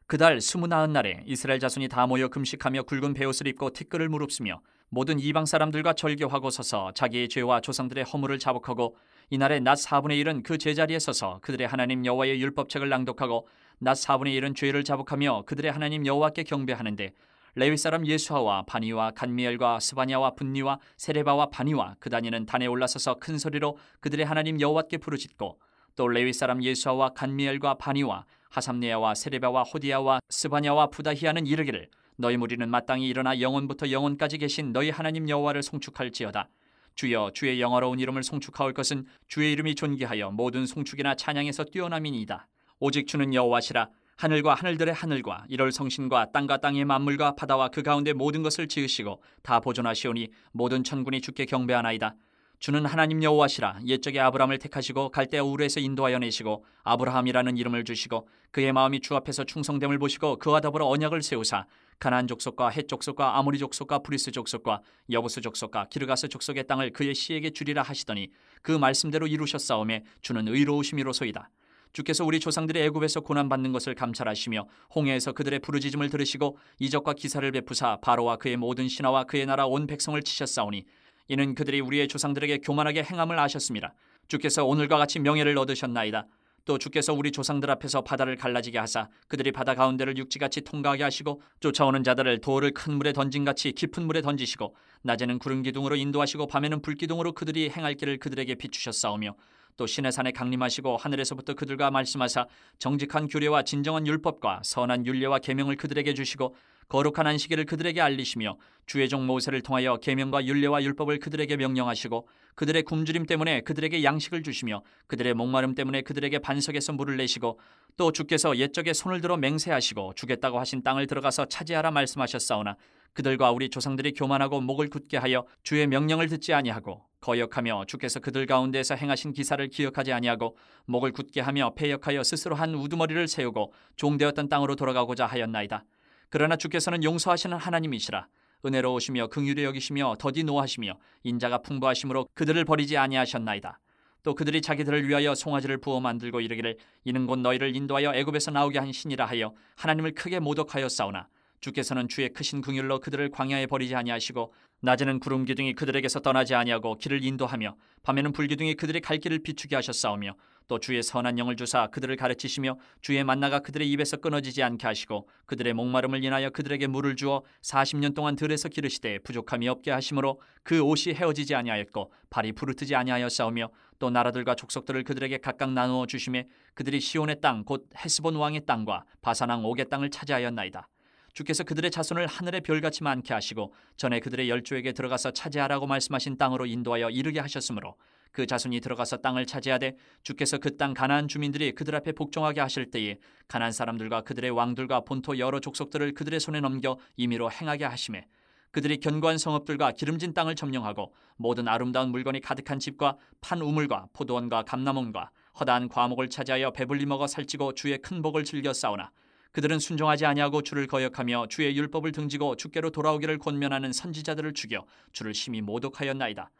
그달 29날에 이스라엘 자손이 다 모여 금식하며 굵은 베옷을 입고 티끌을 무릅쓰며 모든 이방 사람들과 절교하고 서서 자기의 죄와 조상들의 허물을 자복하고 이날에 낮 4분의 1은 그 제자리에 서서 그들의 하나님 여호와의 율법책을 낭독하고 낮 4분의 1은 죄를 자복하며 그들의 하나님 여호와께 경배하는데 레위 사람 예수아와 바니와 간미엘과 스바냐와 분니와 세레바와 바니와 그 다니는 단에 올라서서 큰 소리로 그들의 하나님 여호와께 부르짖고 또 레위 사람 예수아와 간미엘과 바니와 하삼네야와 세레바와 호디야와 스바냐와 부다히야는 이르기를 너희 무리는 마땅히 일어나 영원부터 영원까지 계신 너희 하나님 여호와를 송축할지어다. 주여 주의 영화로운 이름을 송축하올 것은 주의 이름이 존귀하여 모든 송축이나 찬양에서 뛰어남이니이다. 오직 주는 여호와시라. 하늘과 하늘들의 하늘과 이럴 성신과 땅과 땅의 만물과 바다와 그 가운데 모든 것을 지으시고 다 보존하시오니 모든 천군이 주께 경배하나이다. 주는 하나님 여호와시라. 옛적에 아브라함을 택하시고 갈대아 우르에서 인도하여 내시고 아브라함이라는 이름을 주시고 그의 마음이 주 앞에서 충성됨을 보시고 그와 더불어 언약을 세우사 가나안 족속과 헷 족속과 아모리 족속과 브리스 족속과 여부스 족속과 기르가스 족속의 땅을 그의 씨에게 주리라 하시더니 그 말씀대로 이루셨사오매 주는 의로우심이로소이다. 주께서 우리 조상들의 애굽에서 고난받는 것을 감찰하시며 홍해에서 그들의 부르짖음을 들으시고 이적과 기사를 베푸사 바로와 그의 모든 신하와 그의 나라 온 백성을 치셨사오니 이는 그들이 우리의 조상들에게 교만하게 행함을 아셨습니다. 주께서 오늘과 같이 명예를 얻으셨나이다. 또 주께서 우리 조상들 앞에서 바다를 갈라지게 하사 그들이 바다 가운데를 육지같이 통과하게 하시고 쫓아오는 자들을 돌을 큰 물에 던진같이 깊은 물에 던지시고 낮에는 구름 기둥으로 인도하시고 밤에는 불 기둥으로 그들이 행할 길을 그들에게 비추셨사오며 또 신의 산에 강림하시고 하늘에서부터 그들과 말씀하사 정직한 규례와 진정한 율법과 선한 율례와 계명을 그들에게 주시고 거룩한 안식일을 그들에게 알리시며 주의 종 모세를 통하여 계명과 율례와 율법을 그들에게 명령하시고 그들의 굶주림 때문에 그들에게 양식을 주시며 그들의 목마름 때문에 그들에게 반석에서 물을 내시고 또 주께서 옛적에 손을 들어 맹세하시고 주겠다고 하신 땅을 들어가서 차지하라 말씀하셨사오나 그들과 우리 조상들이 교만하고 목을 굳게 하여 주의 명령을 듣지 아니하고 거역하며 주께서 그들 가운데에서 행하신 기사를 기억하지 아니하고 목을 굳게 하며 패역하여 스스로 한 우두머리를 세우고 종되었던 땅으로 돌아가고자 하였나이다. 그러나 주께서는 용서하시는 하나님이시라. 은혜로우시며 긍휼히 여기시며 더디 노하시며 인자가 풍부하심으로 그들을 버리지 아니하셨나이다. 또 그들이 자기들을 위하여 송아지를 부어 만들고 이르기를 이는 곧 너희를 인도하여 애굽에서 나오게 한 신이라 하여 하나님을 크게 모독하였사오나 주께서는 주의 크신 긍휼로 그들을 광야에 버리지 아니하시고 낮에는 구름 기둥이 그들에게서 떠나지 아니하고 길을 인도하며 밤에는 불 기둥이 그들의 갈 길을 비추게 하셨사오며 또 주의 선한 영을 주사 그들을 가르치시며 주의 만나가 그들의 입에서 끊어지지 않게 하시고 그들의 목마름을 인하여 그들에게 물을 주어 40년 동안 들에서 기르시되 부족함이 없게 하심으로 그 옷이 헤어지지 아니하였고 발이 부르트지 아니하였사오며 또 나라들과 족속들을 그들에게 각각 나누어 주심에 그들이 시온의 땅 곧 헤스본 왕의 땅과 바산 왕 옥의 땅을 차지하였나이다. 주께서 그들의 자손을 하늘의 별같이 많게 하시고 전에 그들의 열조에게 들어가서 차지하라고 말씀하신 땅으로 인도하여 이르게 하셨으므로 그 자손이 들어가서 땅을 차지하되 주께서 그 땅 가나안 주민들이 그들 앞에 복종하게 하실 때에 가나안 사람들과 그들의 왕들과 본토 여러 족속들을 그들의 손에 넘겨 임의로 행하게 하시매 그들이 견고한 성읍들과 기름진 땅을 점령하고 모든 아름다운 물건이 가득한 집과 판 우물과 포도원과 감람원과 허다한 과목을 차지하여 배불리 먹어 살찌고 주의 큰 복을 즐겨 싸우나 그들은 순종하지 아니하고 주를 거역하며 주의 율법을 등지고 주께로 돌아오기를 권면하는 선지자들을 죽여 주를 심히 모독하였나이다.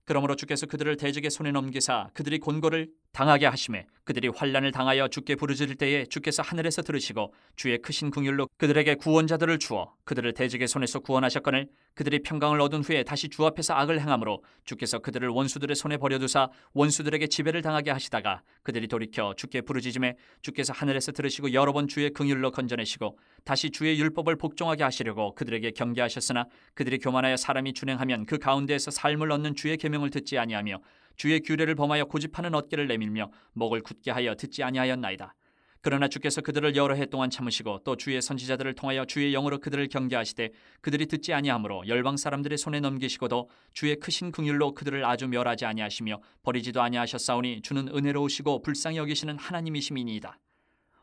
그러므로 주께서 그들을 대적의 손에 넘기사 그들이 곤고를 당하게 하심에 그들이 환난을 당하여 주께 부르짖을 때에 주께서 하늘에서 들으시고 주의 크신 긍휼로 그들에게 구원자들을 주어 그들을 대적의 손에서 구원하셨거늘 그들이 평강을 얻은 후에 다시 주 앞에서 악을 행함으로 주께서 그들을 원수들의 손에 버려두사 원수들에게 지배를 당하게 하시다가 그들이 돌이켜 주께 부르짖음에 주께서 하늘에서 들으시고 여러 번 주의 긍휼로 건져내시고 다시 주의 율법을 복종하게 하시려고 그들에게 경계하셨으나 그들이 교만하여 사람이 준행하면 그 가운데에서 삶을 얻는 주의 계명을 듣지 아니하며 주의 규례를 범하여 고집하는 어깨를 내밀며 목을 굳게 하여 듣지 아니하였나이다. 그러나 주께서 그들을 여러 해 동안 참으시고 또 주의 선지자들을 통하여 주의 영으로 그들을 경계하시되 그들이 듣지 아니하므로 열방 사람들의 손에 넘기시고도 주의 크신 긍휼로 그들을 아주 멸하지 아니하시며 버리지도 아니하셨사오니 주는 은혜로우시고 불쌍히 여기시는 하나님이심이니이다.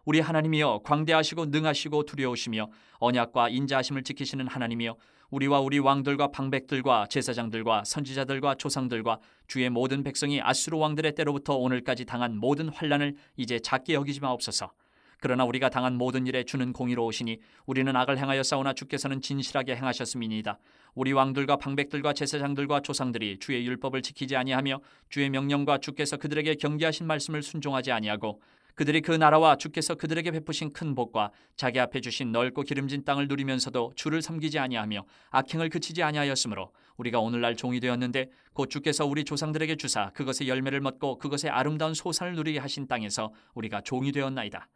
우리 하나님이여 광대하시고 능하시고 두려우시며 언약과 인자하심을 지키시는 하나님이여 우리와 우리 왕들과 방백들과 제사장들과 선지자들과 조상들과 주의 모든 백성이 아수르 왕들의 때로부터 오늘까지 당한 모든 환난을 이제 작게 여기지 마옵소서. 그러나 우리가 당한 모든 일에 주는 공의로우시니 우리는 악을 행하여 싸우나 주께서는 진실하게 행하셨음이니이다. 우리 왕들과 방백들과 제사장들과 조상들이 주의 율법을 지키지 아니하며 주의 명령과 주께서 그들에게 경계하신 말씀을 순종하지 아니하고 그들이 그 나라와 주께서 그들에게 베푸신 큰 복과 자기 앞에 주신 넓고 기름진 땅을 누리면서도 주를 섬기지 아니하며 악행을 그치지 아니하였으므로 우리가 오늘날 종이 되었는데 곧 주께서 우리 조상들에게 주사 그것의 열매를 먹고 그것의 아름다운 소산을 누리게 하신 땅에서 우리가 종이 되었나이다.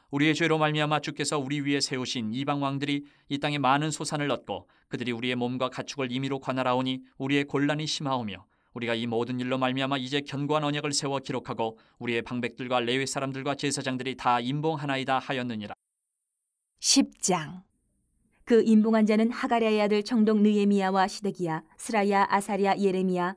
우리의 죄로 말미암아 주께서 우리 위에 세우신 이방 왕들이 이 땅에 많은 소산을 얻고 그들이 우리의 몸과 가축을 임의로 관할하오니 우리의 곤란이 심하오며 우리가 이 모든 일로 말미암아 이제 견고한 언약을 세워 기록하고 우리의 방백들과 레위 사람들과 제사장들이 다 임봉하나이다 하였느니라. 10장. 그 임봉한 자는 하가랴의 아들 청동 느헤미야와 시드기야, 스라야, 아사랴, 예레미야,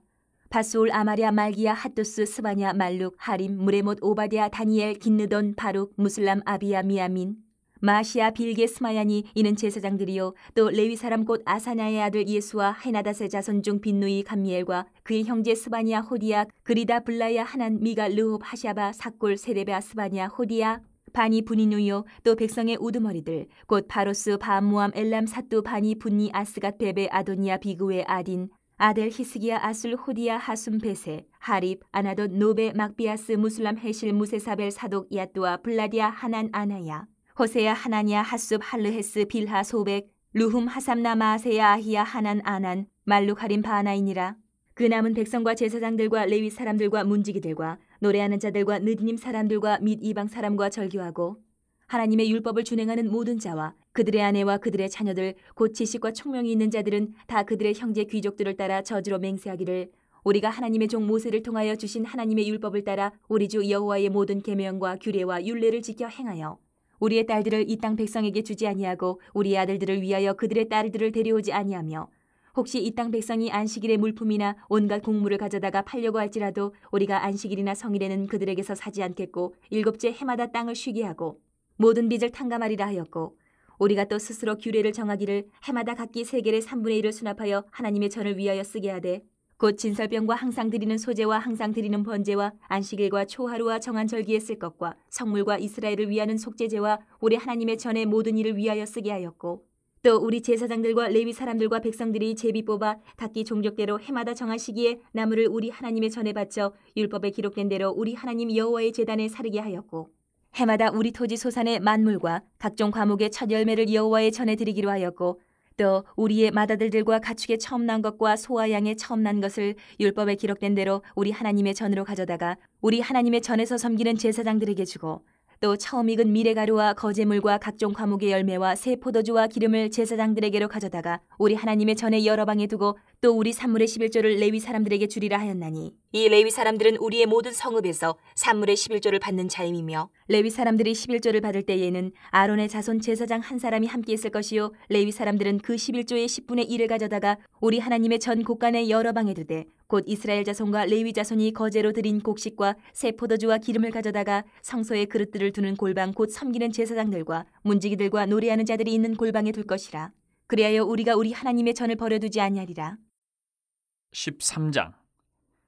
바스올, 아마랴, 말기야, 핫도스, 스바냐, 말룩, 하림, 무레못, 오바댜, 다니엘, 긴느돈, 바룩, 무슬람, 아비야, 미야민, 마시아, 빌게, 스마야니. 이는 제사장들이요 또 레위 사람 곧 아사냐의 아들 예수와 헤나닷의 자손 중 빈누이, 감미엘과 그의 형제 스바냐, 호디야, 그리다, 블라야, 하난, 미가, 르홉, 하샤바, 사골, 세레베아, 스바냐, 호디야, 바니, 분이누요 또 백성의 우두머리들 곧 바로스, 바암모암, 엘람, 사뚜, 바니, 분니, 아스갓, 베베, 아도니아, 비그웨, 아딘, 아델, 히스기야, 아술, 호디야, 하숨, 베세, 하립, 아나돈, 노베, 막비아스, 무슬람, 헤실, 무세사벨, 사독, 야뚜아, 블라디아, 하난, 아나야, 호세야, 하나냐, 하숲, 할르헤스, 빌하, 소백, 루훔, 하삼나, 마세야, 아히야, 하난, 아난, 말룩, 하림, 바하나이니라. 그 남은 백성과 제사장들과 레위 사람들과 문지기들과 노래하는 자들과 느디님 사람들과 및 이방 사람과 절교하고 하나님의 율법을 준행하는 모든 자와 그들의 아내와 그들의 자녀들 곧 지식과 총명이 있는 자들은 다 그들의 형제 귀족들을 따라 저주로 맹세하기를 우리가 하나님의 종 모세를 통하여 주신 하나님의 율법을 따라 우리 주 여호와의 모든 계명과 규례와 율례를 지켜 행하여 우리의 딸들을 이 땅 백성에게 주지 아니하고 우리의 아들들을 위하여 그들의 딸들을 데려오지 아니하며 혹시 이 땅 백성이 안식일의 물품이나 온갖 곡물을 가져다가 팔려고 할지라도 우리가 안식일이나 성일에는 그들에게서 사지 않겠고 일곱째 해마다 땅을 쉬게 하고 모든 빚을 탕감하리라 하였고 우리가 또 스스로 규례를 정하기를 해마다 각기 세겔의 3분의 1을 수납하여 하나님의 전을 위하여 쓰게 하되 곧 진설병과 항상 드리는 소제와 항상 드리는 번제와 안식일과 초하루와 정한 절기에 쓸 것과 성물과 이스라엘을 위하는 속죄제와 우리 하나님의 전의 모든 일을 위하여 쓰게 하였고 또 우리 제사장들과 레위 사람들과 백성들이 제비 뽑아 각기 종족대로 해마다 정한 시기에 나무를 우리 하나님의 전에 바쳐 율법에 기록된 대로 우리 하나님 여호와의 제단에 사르게 하였고 해마다 우리 토지 소산의 만물과 각종 과목의 첫 열매를 여호와의 전에 드리기로 하였고 또 우리의 맏아들들과 가축의 처음 난 것과 소와 양의 처음 난 것을 율법에 기록된 대로 우리 하나님의 전으로 가져다가 우리 하나님의 전에서 섬기는 제사장들에게 주고 또 처음 익은 미레가루와 거제물과 각종 과목의 열매와 새 포도주와 기름을 제사장들에게로 가져다가 우리 하나님의 전에 여러 방에 두고 또 우리 산물의 11조를 레위 사람들에게 주리라 하였나니 이 레위 사람들은 우리의 모든 성읍에서 산물의 11조를 받는 자임이며 레위 사람들이 11조를 받을 때에는 아론의 자손 제사장 한 사람이 함께 있을 것이요 레위 사람들은 그 11조의 10분의 1을 가져다가 우리 하나님의 전 곳간의 여러 방에 두되 곧 이스라엘 자손과 레위 자손이 거제로 드린 곡식과 새 포도주와 기름을 가져다가 성소의 그릇들을 두는 골방 곧 섬기는 제사장들과 문지기들과 노래하는 자들이 있는 골방에 둘 것이라. 그리하여 우리가 우리 하나님의 전을 버려두지 아니하리라. 13장.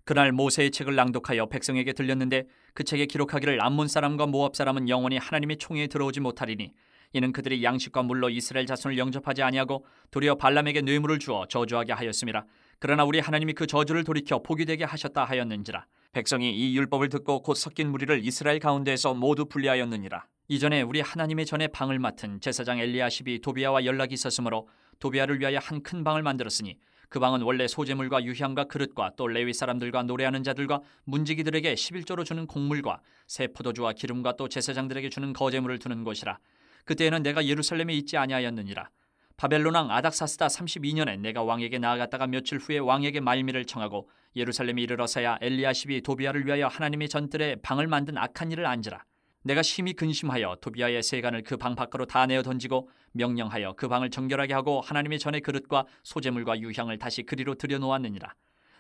그날 모세의 책을 낭독하여 백성에게 들렸는데 그 책에 기록하기를 암몬 사람과 모압 사람은 영원히 하나님의 총회에 들어오지 못하리니 이는 그들이 양식과 물로 이스라엘 자손을 영접하지 아니하고 도리어 발람에게 뇌물을 주어 저주하게 하였음이라. 그러나 우리 하나님이 그 저주를 돌이켜 복이 되게 하셨다 하였는지라. 백성이 이 율법을 듣고 곧 섞인 무리를 이스라엘 가운데에서 모두 분리하였느니라. 이전에 우리 하나님의 전에 방을 맡은 제사장 엘리야십이 도비아와 연락이 있었으므로 도비아를 위하여 한 큰 방을 만들었으니 그 방은 원래 소재물과 유향과 그릇과 또 레위 사람들과 노래하는 자들과 문지기들에게 11조로 주는 곡물과 새 포도주와 기름과 또 제사장들에게 주는 거제물을 두는 곳이라. 그때에는 내가 예루살렘에 있지 아니하였느니라. 바벨론 왕 아닥사스다 32년에 내가 왕에게 나아갔다가 며칠 후에 왕에게 말미를 청하고 예루살렘에 이르러서야 엘리야십이 도비아를 위하여 하나님의 전뜰에 방을 만든 악한 일을 안지라. 내가 심히 근심하여 도비아의 세간을 그 방 밖으로 다 내어 던지고 명령하여 그 방을 정결하게 하고 하나님의 전의 그릇과 소재물과 유향을 다시 그리로 들여놓았느니라.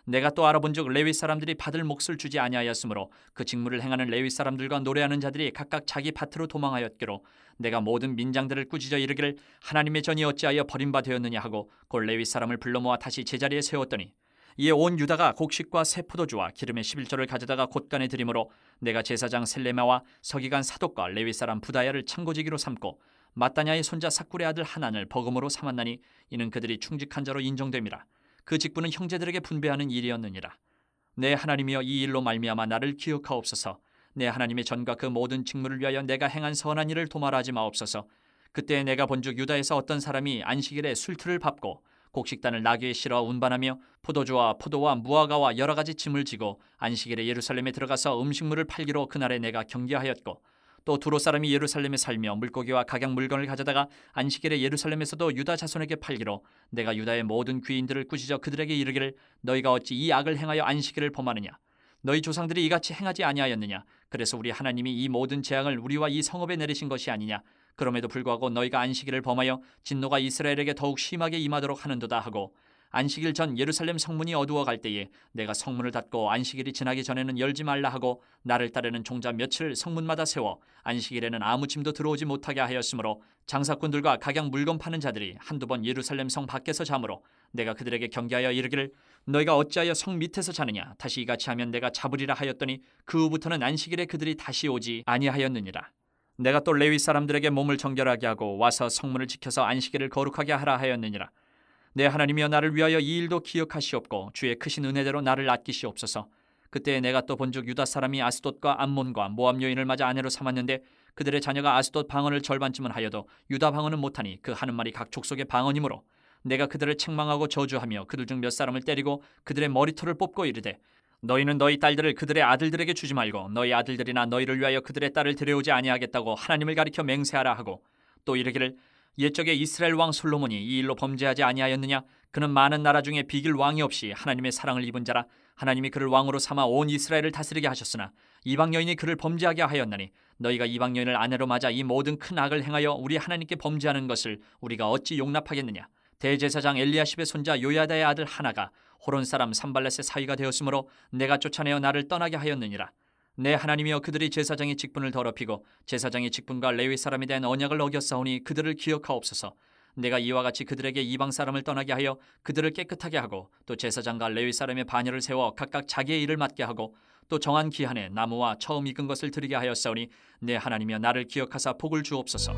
내가 또 알아본즉 레위 사람들이 받을 몫을 주지 아니하였으므로 그 직무를 행하는 레위 사람들과 노래하는 자들이 각각 자기 밭으로 도망하였기로 내가 모든 민장들을 꾸짖어 이르기를 하나님의 전이 어찌하여 버림바 되었느냐 하고 곧 레위 사람을 불러 모아 다시 제자리에 세웠더니 이에 온 유다가 곡식과 새 포도주와 기름의 11조를 가져다가 곳간에 드림으로 내가 제사장 셀레마와 서기관 사독과 레위 사람 부다야를 창고지기로 삼고 마따냐의 손자 삭굴의 아들 하난을 버금으로 삼았나니 이는 그들이 충직한 자로 인정됨이라. 그 직분은 형제들에게 분배하는 일이었느니라. 내 하나님이여 이 일로 말미암아 나를 기억하옵소서. 내 하나님의 전과 그 모든 직무를 위하여 내가 행한 선한 일을 도말하지 마옵소서. 그때 내가 본즉 유다에서 어떤 사람이 안식일에 술틀을 밟고 곡식단을 나귀에 실어 운반하며 포도주와 포도와 무화과와 여러 가지 짐을 지고 안식일에 예루살렘에 들어가서 음식물을 팔기로 그날에 내가 경계하였고 또 두로 사람이 예루살렘에 살며 물고기와 각양 물건을 가져다가 안식일에 예루살렘에서도 유다 자손에게 팔기로 내가 유다의 모든 귀인들을 꾸짖어 그들에게 이르기를 너희가 어찌 이 악을 행하여 안식일을 범하느냐. 너희 조상들이 이같이 행하지 아니하였느냐. 그래서 우리 하나님이 이 모든 재앙을 우리와 이 성읍에 내리신 것이 아니냐. 그럼에도 불구하고 너희가 안식일을 범하여 진노가 이스라엘에게 더욱 심하게 임하도록 하는도다 하고 안식일 전 예루살렘 성문이 어두워 갈 때에 내가 성문을 닫고 안식일이 지나기 전에는 열지 말라 하고 나를 따르는 종자 며칠을 성문마다 세워 안식일에는 아무 짐도 들어오지 못하게 하였으므로 장사꾼들과 각양 물건 파는 자들이 한두 번 예루살렘 성 밖에서 자므로 내가 그들에게 경계하여 이르기를 너희가 어찌하여 성 밑에서 자느냐. 다시 이같이 하면 내가 잡으리라 하였더니 그 후부터는 안식일에 그들이 다시 오지 아니하였느니라. 내가 또 레위 사람들에게 몸을 정결하게 하고 와서 성문을 지켜서 안식일을 거룩하게 하라 하였느니라. 내 하나님이여 나를 위하여 이 일도 기억하시옵고 주의 크신 은혜대로 나를 아끼시옵소서. 그때 내가 또 본즉 유다 사람이 아스돗과 암몬과 모압 여인을 맞아 아내로 삼았는데 그들의 자녀가 아스돗 방언을 절반쯤은 하여도 유다 방언은 못하니 그 하는 말이 각 족속의 방언이므로 내가 그들을 책망하고 저주하며 그들 중 몇 사람을 때리고 그들의 머리털을 뽑고 이르되 너희는 너희 딸들을 그들의 아들들에게 주지 말고 너희 아들들이나 너희를 위하여 그들의 딸을 데려오지 아니하겠다고 하나님을 가리켜 맹세하라 하고 또 이르기를 옛적에 이스라엘 왕 솔로몬이 이 일로 범죄하지 아니하였느냐. 그는 많은 나라 중에 비길 왕이 없이 하나님의 사랑을 입은 자라. 하나님이 그를 왕으로 삼아 온 이스라엘을 다스리게 하셨으나 이방 여인이 그를 범죄하게 하였나니 너희가 이방 여인을 아내로 맞아 이 모든 큰 악을 행하여 우리 하나님께 범죄하는 것을 우리가 어찌 용납하겠느냐. 대제사장 엘리야십의 손자 요야다의 아들 하나가 호론 사람 산발렛의 사위가 되었으므로 내가 쫓아내어 나를 떠나게 하였느니라. 내 하나님이여 그들이 제사장의 직분을 더럽히고 제사장의 직분과 레위 사람에 대한 언약을 어겼사오니 그들을 기억하옵소서. 내가 이와 같이 그들에게 이방 사람을 떠나게 하여 그들을 깨끗하게 하고 또 제사장과 레위 사람의 반열을 세워 각각 자기의 일을 맡게 하고 또 정한 기한에 나무와 처음 익은 것을 드리게 하였사오니 내 하나님이여 나를 기억하사 복을 주옵소서.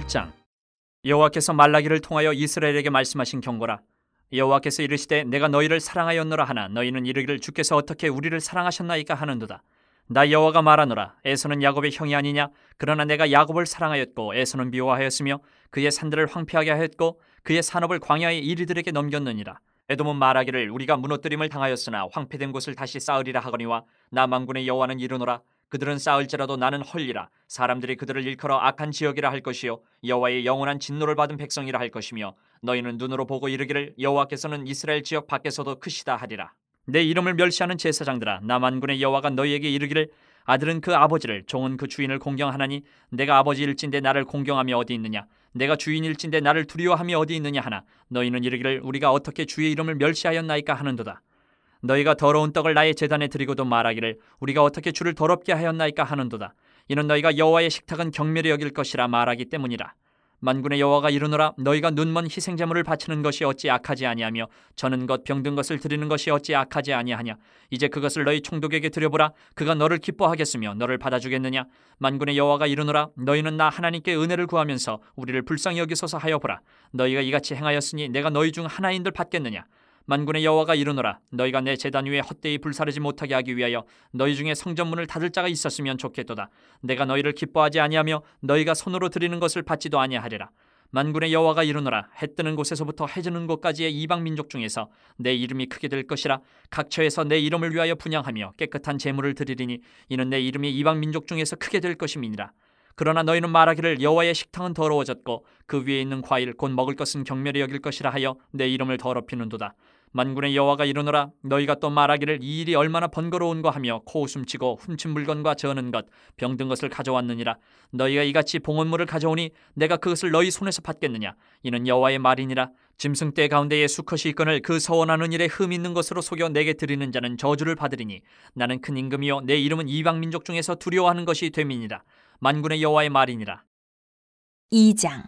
10장. 여호와께서 말라기를 통하여 이스라엘에게 말씀하신 경고라. 여호와께서 이르시되 내가 너희를 사랑하였노라 하나 너희는 이르기를 주께서 어떻게 우리를 사랑하셨나이까 하는도다. 나 여호와가 말하노라. 에서는 야곱의 형이 아니냐? 그러나 내가 야곱을 사랑하였고 에서는 미워하였으며 그의 산들을 황폐하게 하였고 그의 산업을 광야의 이리들에게 넘겼느니라. 에돔은 말하기를 우리가 무너뜨림을 당하였으나 황폐된 곳을 다시 쌓으리라 하거니와 나 만군의 여호와는 이르노라. 그들은 쌓을지라도 나는 헐리라. 사람들이 그들을 일컬어 악한 지역이라 할 것이요 여호와의 영원한 진노를 받은 백성이라 할 것이며 너희는 눈으로 보고 이르기를 여호와께서는 이스라엘 지역 밖에서도 크시다 하리라. 내 이름을 멸시하는 제사장들아, 나 만군의 여호와가 너희에게 이르기를 아들은 그 아버지를 종은 그 주인을 공경하나니 내가 아버지일진데 나를 공경함이 어디 있느냐? 내가 주인일진데 나를 두려워함이 어디 있느냐 하나 너희는 이르기를 우리가 어떻게 주의 이름을 멸시하였나이까 하는도다. 너희가 더러운 떡을 나의 제단에 드리고도 말하기를 우리가 어떻게 주를 더럽게 하였나이까 하는도다. 이는 너희가 여호와의 식탁은 경멸히 여길 것이라 말하기 때문이라. 만군의 여호와가 이르노라. 너희가 눈먼 희생제물을 바치는 것이 어찌 악하지 아니하며 저는 것 병든 것을 드리는 것이 어찌 악하지 아니하냐. 이제 그것을 너희 총독에게 드려보라. 그가 너를 기뻐하겠으며 너를 받아주겠느냐. 만군의 여호와가 이르노라. 너희는 나 하나님께 은혜를 구하면서 우리를 불쌍히 여기소서 하여 보라. 너희가 이같이 행하였으니 내가 너희 중 하나인들 받겠느냐. 만군의 여호와가 이르노라. 너희가 내 제단 위에 헛되이 불사르지 못하게 하기 위하여 너희 중에 성전문을 닫을 자가 있었으면 좋겠도다. 내가 너희를 기뻐하지 아니하며 너희가 손으로 드리는 것을 받지도 아니하리라. 만군의 여호와가 이르노라. 해 뜨는 곳에서부터 해 지는 곳까지의 이방 민족 중에서 내 이름이 크게 될 것이라. 각 처에서 내 이름을 위하여 분향하며 깨끗한 제물을 드리리니 이는 내 이름이 이방 민족 중에서 크게 될 것임이니라. 그러나 너희는 말하기를 여호와의 식탁은 더러워졌고 그 위에 있는 과일 곧 먹을 것은 경멸히 여길 것이라 하여 내 이름을 더럽히는도다. 만군의 여호와가 이르노라. 너희가 또 말하기를 이 일이 얼마나 번거로운가 하며 코웃음치고 훔친 물건과 저는 것 병든 것을 가져왔느니라. 너희가 이같이 봉헌물을 가져오니 내가 그것을 너희 손에서 받겠느냐. 이는 여호와의 말이니라. 짐승떼 가운데에 수컷이 있거늘 그 서원하는 일에 흠 있는 것으로 속여 내게 드리는 자는 저주를 받으리니 나는 큰 임금이요 내 이름은 이방 민족 중에서 두려워하는 것이 됨이니라. 만군의 여호와의 말이니라. 2장.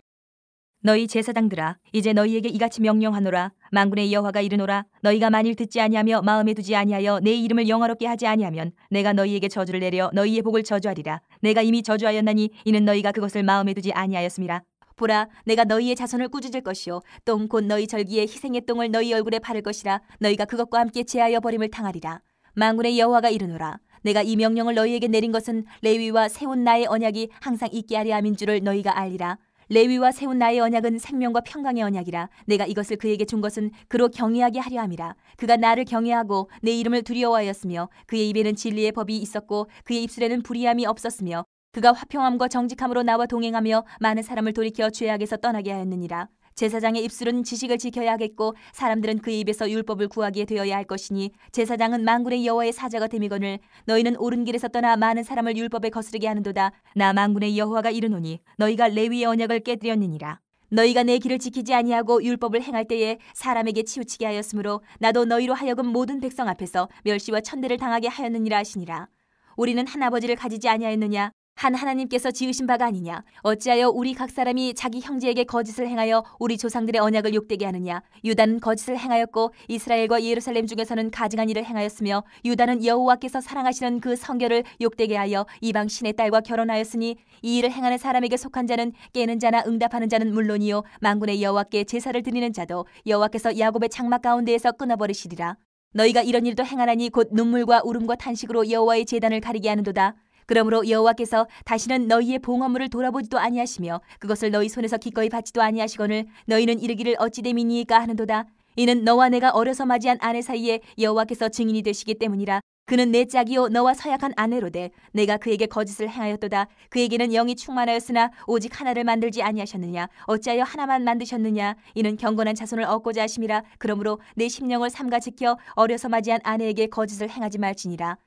너희 제사장들아, 이제 너희에게 이같이 명령하노라. 만군의 여호와가 이르노라. 너희가 만일 듣지 아니하며 마음에 두지 아니하여 내 이름을 영화롭게 하지 아니하면 내가 너희에게 저주를 내려 너희의 복을 저주하리라. 내가 이미 저주하였나니 이는 너희가 그것을 마음에 두지 아니하였음이라. 보라, 내가 너희의 자손을 꾸짖을 것이요 똥 곧 너희 절기에 희생의 똥을 너희 얼굴에 바를 것이라. 너희가 그것과 함께 제하여 버림을 당하리라. 만군의 여호와가 이르노라. 내가 이 명령을 너희에게 내린 것은 레위와 세운 나의 언약이 항상 있게 하려 함인 줄을 너희가 알리라. 레위와 세운 나의 언약은 생명과 평강의 언약이라. 내가 이것을 그에게 준 것은 그로 경외하게 하려 함이라. 그가 나를 경외하고 내 이름을 두려워하였으며 그의 입에는 진리의 법이 있었고 그의 입술에는 불의함이 없었으며 그가 화평함과 정직함으로 나와 동행하며 많은 사람을 돌이켜 죄악에서 떠나게 하였느니라. 제사장의 입술은 지식을 지켜야 하겠고 사람들은 그의 입에서 율법을 구하게 되어야 할 것이니 제사장은 만군의 여호와의 사자가 됨이거늘 너희는 옳은 길에서 떠나 많은 사람을 율법에 거스르게 하는도다. 나 만군의 여호와가 이르노니 너희가 레위의 언약을 깨뜨렸느니라. 너희가 내 길을 지키지 아니하고 율법을 행할 때에 사람에게 치우치게 하였으므로 나도 너희로 하여금 모든 백성 앞에서 멸시와 천대를 당하게 하였느니라 하시니라. 우리는 한 아버지를 가지지 아니하였느냐? 한 하나님께서 지으신 바가 아니냐. 어찌하여 우리 각 사람이 자기 형제에게 거짓을 행하여 우리 조상들의 언약을 욕되게 하느냐. 유다는 거짓을 행하였고 이스라엘과 예루살렘 중에서는 가증한 일을 행하였으며 유다는 여호와께서 사랑하시는 그 성결을 욕되게 하여 이방 신의 딸과 결혼하였으니 이 일을 행하는 사람에게 속한 자는 깨는 자나 응답하는 자는 물론이요 만군의 여호와께 제사를 드리는 자도 여호와께서 야곱의 장막 가운데에서 끊어버리시리라. 너희가 이런 일도 행하나니 곧 눈물과 울음과 탄식으로 여호와의 제단을 가리게 하는도다. 그러므로 여호와께서 다시는 너희의 봉헌물을 돌아보지도 아니하시며 그것을 너희 손에서 기꺼이 받지도 아니하시거늘 너희는 이르기를 어찌 됨이니이까 하는도다. 이는 너와 내가 어려서 맞이한 아내 사이에 여호와께서 증인이 되시기 때문이라. 그는 내 짝이요 너와 서약한 아내로되 내가 그에게 거짓을 행하였도다. 그에게는 영이 충만하였으나 오직 하나를 만들지 아니하셨느냐. 어찌하여 하나만 만드셨느냐. 이는 경건한 자손을 얻고자 하심이라. 그러므로 내 심령을 삼가 지켜 어려서 맞이한 아내에게 거짓을 행하지 말지니라.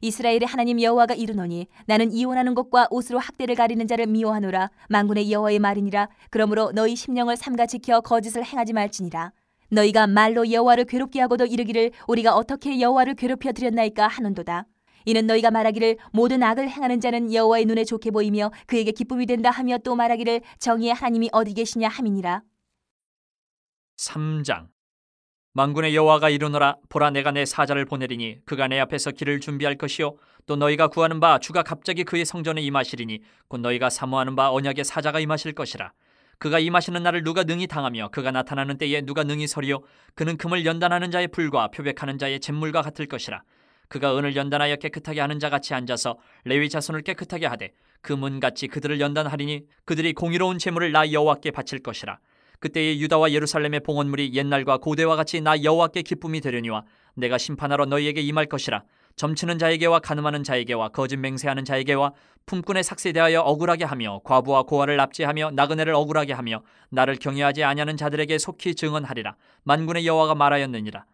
이스라엘의 하나님 여호와가 이르노니 나는 이혼하는 것과 옷으로 학대를 가리는 자를 미워하노라. 만군의 여호와의 말이니라. 그러므로 너희 심령을 삼가 지켜 거짓을 행하지 말지니라. 너희가 말로 여호와를 괴롭게 하고도 이르기를 우리가 어떻게 여호와를 괴롭혀 드렸나이까 하는도다. 이는 너희가 말하기를 모든 악을 행하는 자는 여호와의 눈에 좋게 보이며 그에게 기쁨이 된다 하며 또 말하기를 정의의 하나님이 어디 계시냐 함이니라. 3장. 만군의 여호와가 이르노라. 보라, 내가 내 사자를 보내리니 그가 내 앞에서 길을 준비할 것이요 또 너희가 구하는 바 주가 갑자기 그의 성전에 임하시리니 곧 너희가 사모하는 바 언약의 사자가 임하실 것이라. 그가 임하시는 날을 누가 능히 당하며 그가 나타나는 때에 누가 능히 서리요. 그는 금을 연단하는 자의 불과 표백하는 자의 잿물과 같을 것이라. 그가 은을 연단하여 깨끗하게 하는 자 같이 앉아서 레위 자손을 깨끗하게 하되 그 문같이 그들을 연단하리니 그들이 공의로운 제물을 나 여호와께 바칠 것이라. 그때의 유다와 예루살렘의 봉헌물이 옛날과 고대와 같이 나 여호와께 기쁨이 되려니와 내가 심판하러 너희에게 임할 것이라. 점치는 자에게와 간음하는 자에게와 거짓 맹세하는 자에게와 품꾼의 삭세 대하여 억울하게 하며 과부와 고아를 납치하며 나그네를 억울하게 하며 나를 경외하지 아니하는 자들에게 속히 증언하리라. 만군의 여호와가 말하였느니라.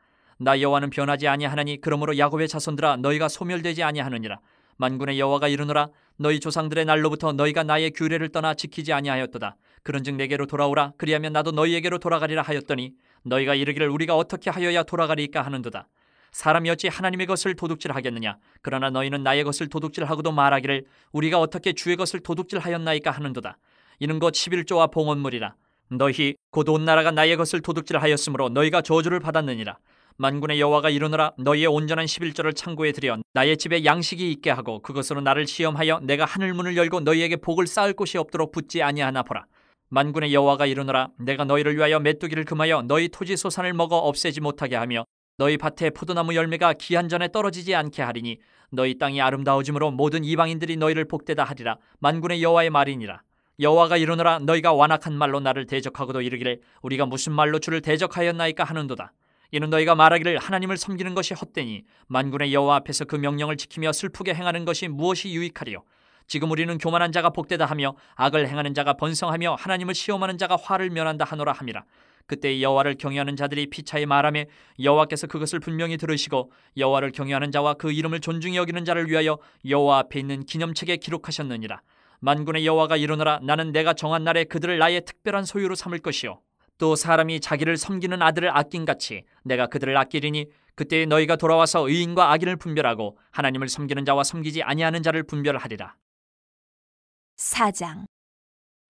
나 여호와는 변하지 아니하나니 그러므로 야곱의 자손들아 너희가 소멸되지 아니하느니라. 만군의 여호와가 이르노라. 너희 조상들의 날로부터 너희가 나의 규례를 떠나 지키지 아니하였도다. 그런즉 내게로 돌아오라. 그리하면 나도 너희에게로 돌아가리라 하였더니 너희가 이르기를 우리가 어떻게 하여야 돌아가리까 하는도다. 사람이 어찌 하나님의 것을 도둑질하겠느냐. 그러나 너희는 나의 것을 도둑질하고도 말하기를 우리가 어떻게 주의 것을 도둑질하였나이까 하는도다. 이는 곧 11조와 봉헌물이라. 너희 곧 온 나라가 나의 것을 도둑질하였으므로 너희가 저주를 받았느니라. 만군의 여호와가 이르노라. 너희의 온전한 11조를 창고에 들여 나의 집에 양식이 있게 하고 그것으로 나를 시험하여 내가 하늘 문을 열고 너희에게 복을 쌓을 곳이 없도록 붙지 아니하나 보라. 만군의 여호와가 이르노라. 내가 너희를 위하여 메뚜기를 금하여 너희 토지 소산을 먹어 없애지 못하게 하며 너희 밭에 포도나무 열매가 기한 전에 떨어지지 않게 하리니 너희 땅이 아름다워짐으로 모든 이방인들이 너희를 복되다 하리라. 만군의 여호와의 말이니라. 여호와가 이르노라. 너희가 완악한 말로 나를 대적하고도 이르기를 우리가 무슨 말로 주를 대적하였나이까 하는도다. 이는 너희가 말하기를 하나님을 섬기는 것이 헛되니 만군의 여호와 앞에서 그 명령을 지키며 슬프게 행하는 것이 무엇이 유익하리요. 지금 우리는 교만한 자가 복되다 하며 악을 행하는 자가 번성하며 하나님을 시험하는 자가 화를 면한다 하노라 함이라. 그때 여호와를 경외하는 자들이 피차에 말하며 여호와께서 그것을 분명히 들으시고 여호와를 경외하는 자와 그 이름을 존중히 여기는 자를 위하여 여호와 앞에 있는 기념책에 기록하셨느니라. 만군의 여호와가 이르노라. 나는 내가 정한 날에 그들을 나의 특별한 소유로 삼을 것이요 또 사람이 자기를 섬기는 아들을 아낀같이 내가 그들을 아끼리니 그때 너희가 돌아와서 의인과 악인을 분별하고 하나님을 섬기는 자와 섬기지 아니하는 자를 분별하리라. 4장.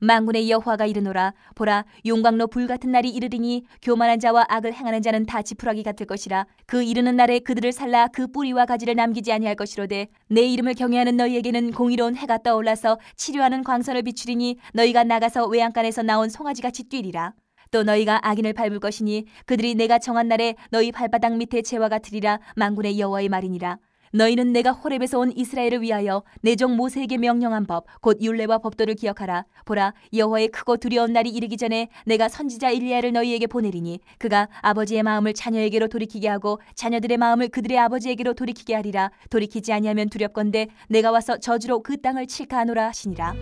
만군의 여호와가 이르노라. 보라, 용광로 불같은 날이 이르리니 교만한 자와 악을 행하는 자는 다 지푸라기 같을 것이라. 그 이르는 날에 그들을 살라 그 뿌리와 가지를 남기지 아니할 것이로되 내 이름을 경외하는 너희에게는 공의로운 해가 떠올라서 치료하는 광선을 비추리니 너희가 나가서 외양간에서 나온 송아지같이 뛰리라. 또 너희가 악인을 밟을 것이니 그들이 내가 정한 날에 너희 발바닥 밑에 재와 같으리라. 만군의 여호와의 말이니라. 너희는 내가 호렙에서 온 이스라엘을 위하여 내 종 모세에게 명령한 법 곧 율례와 법도를 기억하라. 보라, 여호와의 크고 두려운 날이 이르기 전에 내가 선지자 일리야를 너희에게 보내리니 그가 아버지의 마음을 자녀에게로 돌이키게 하고 자녀들의 마음을 그들의 아버지에게로 돌이키게 하리라. 돌이키지 아니하면 두렵건대 내가 와서 저주로 그 땅을 칠까 하노라 하시니라.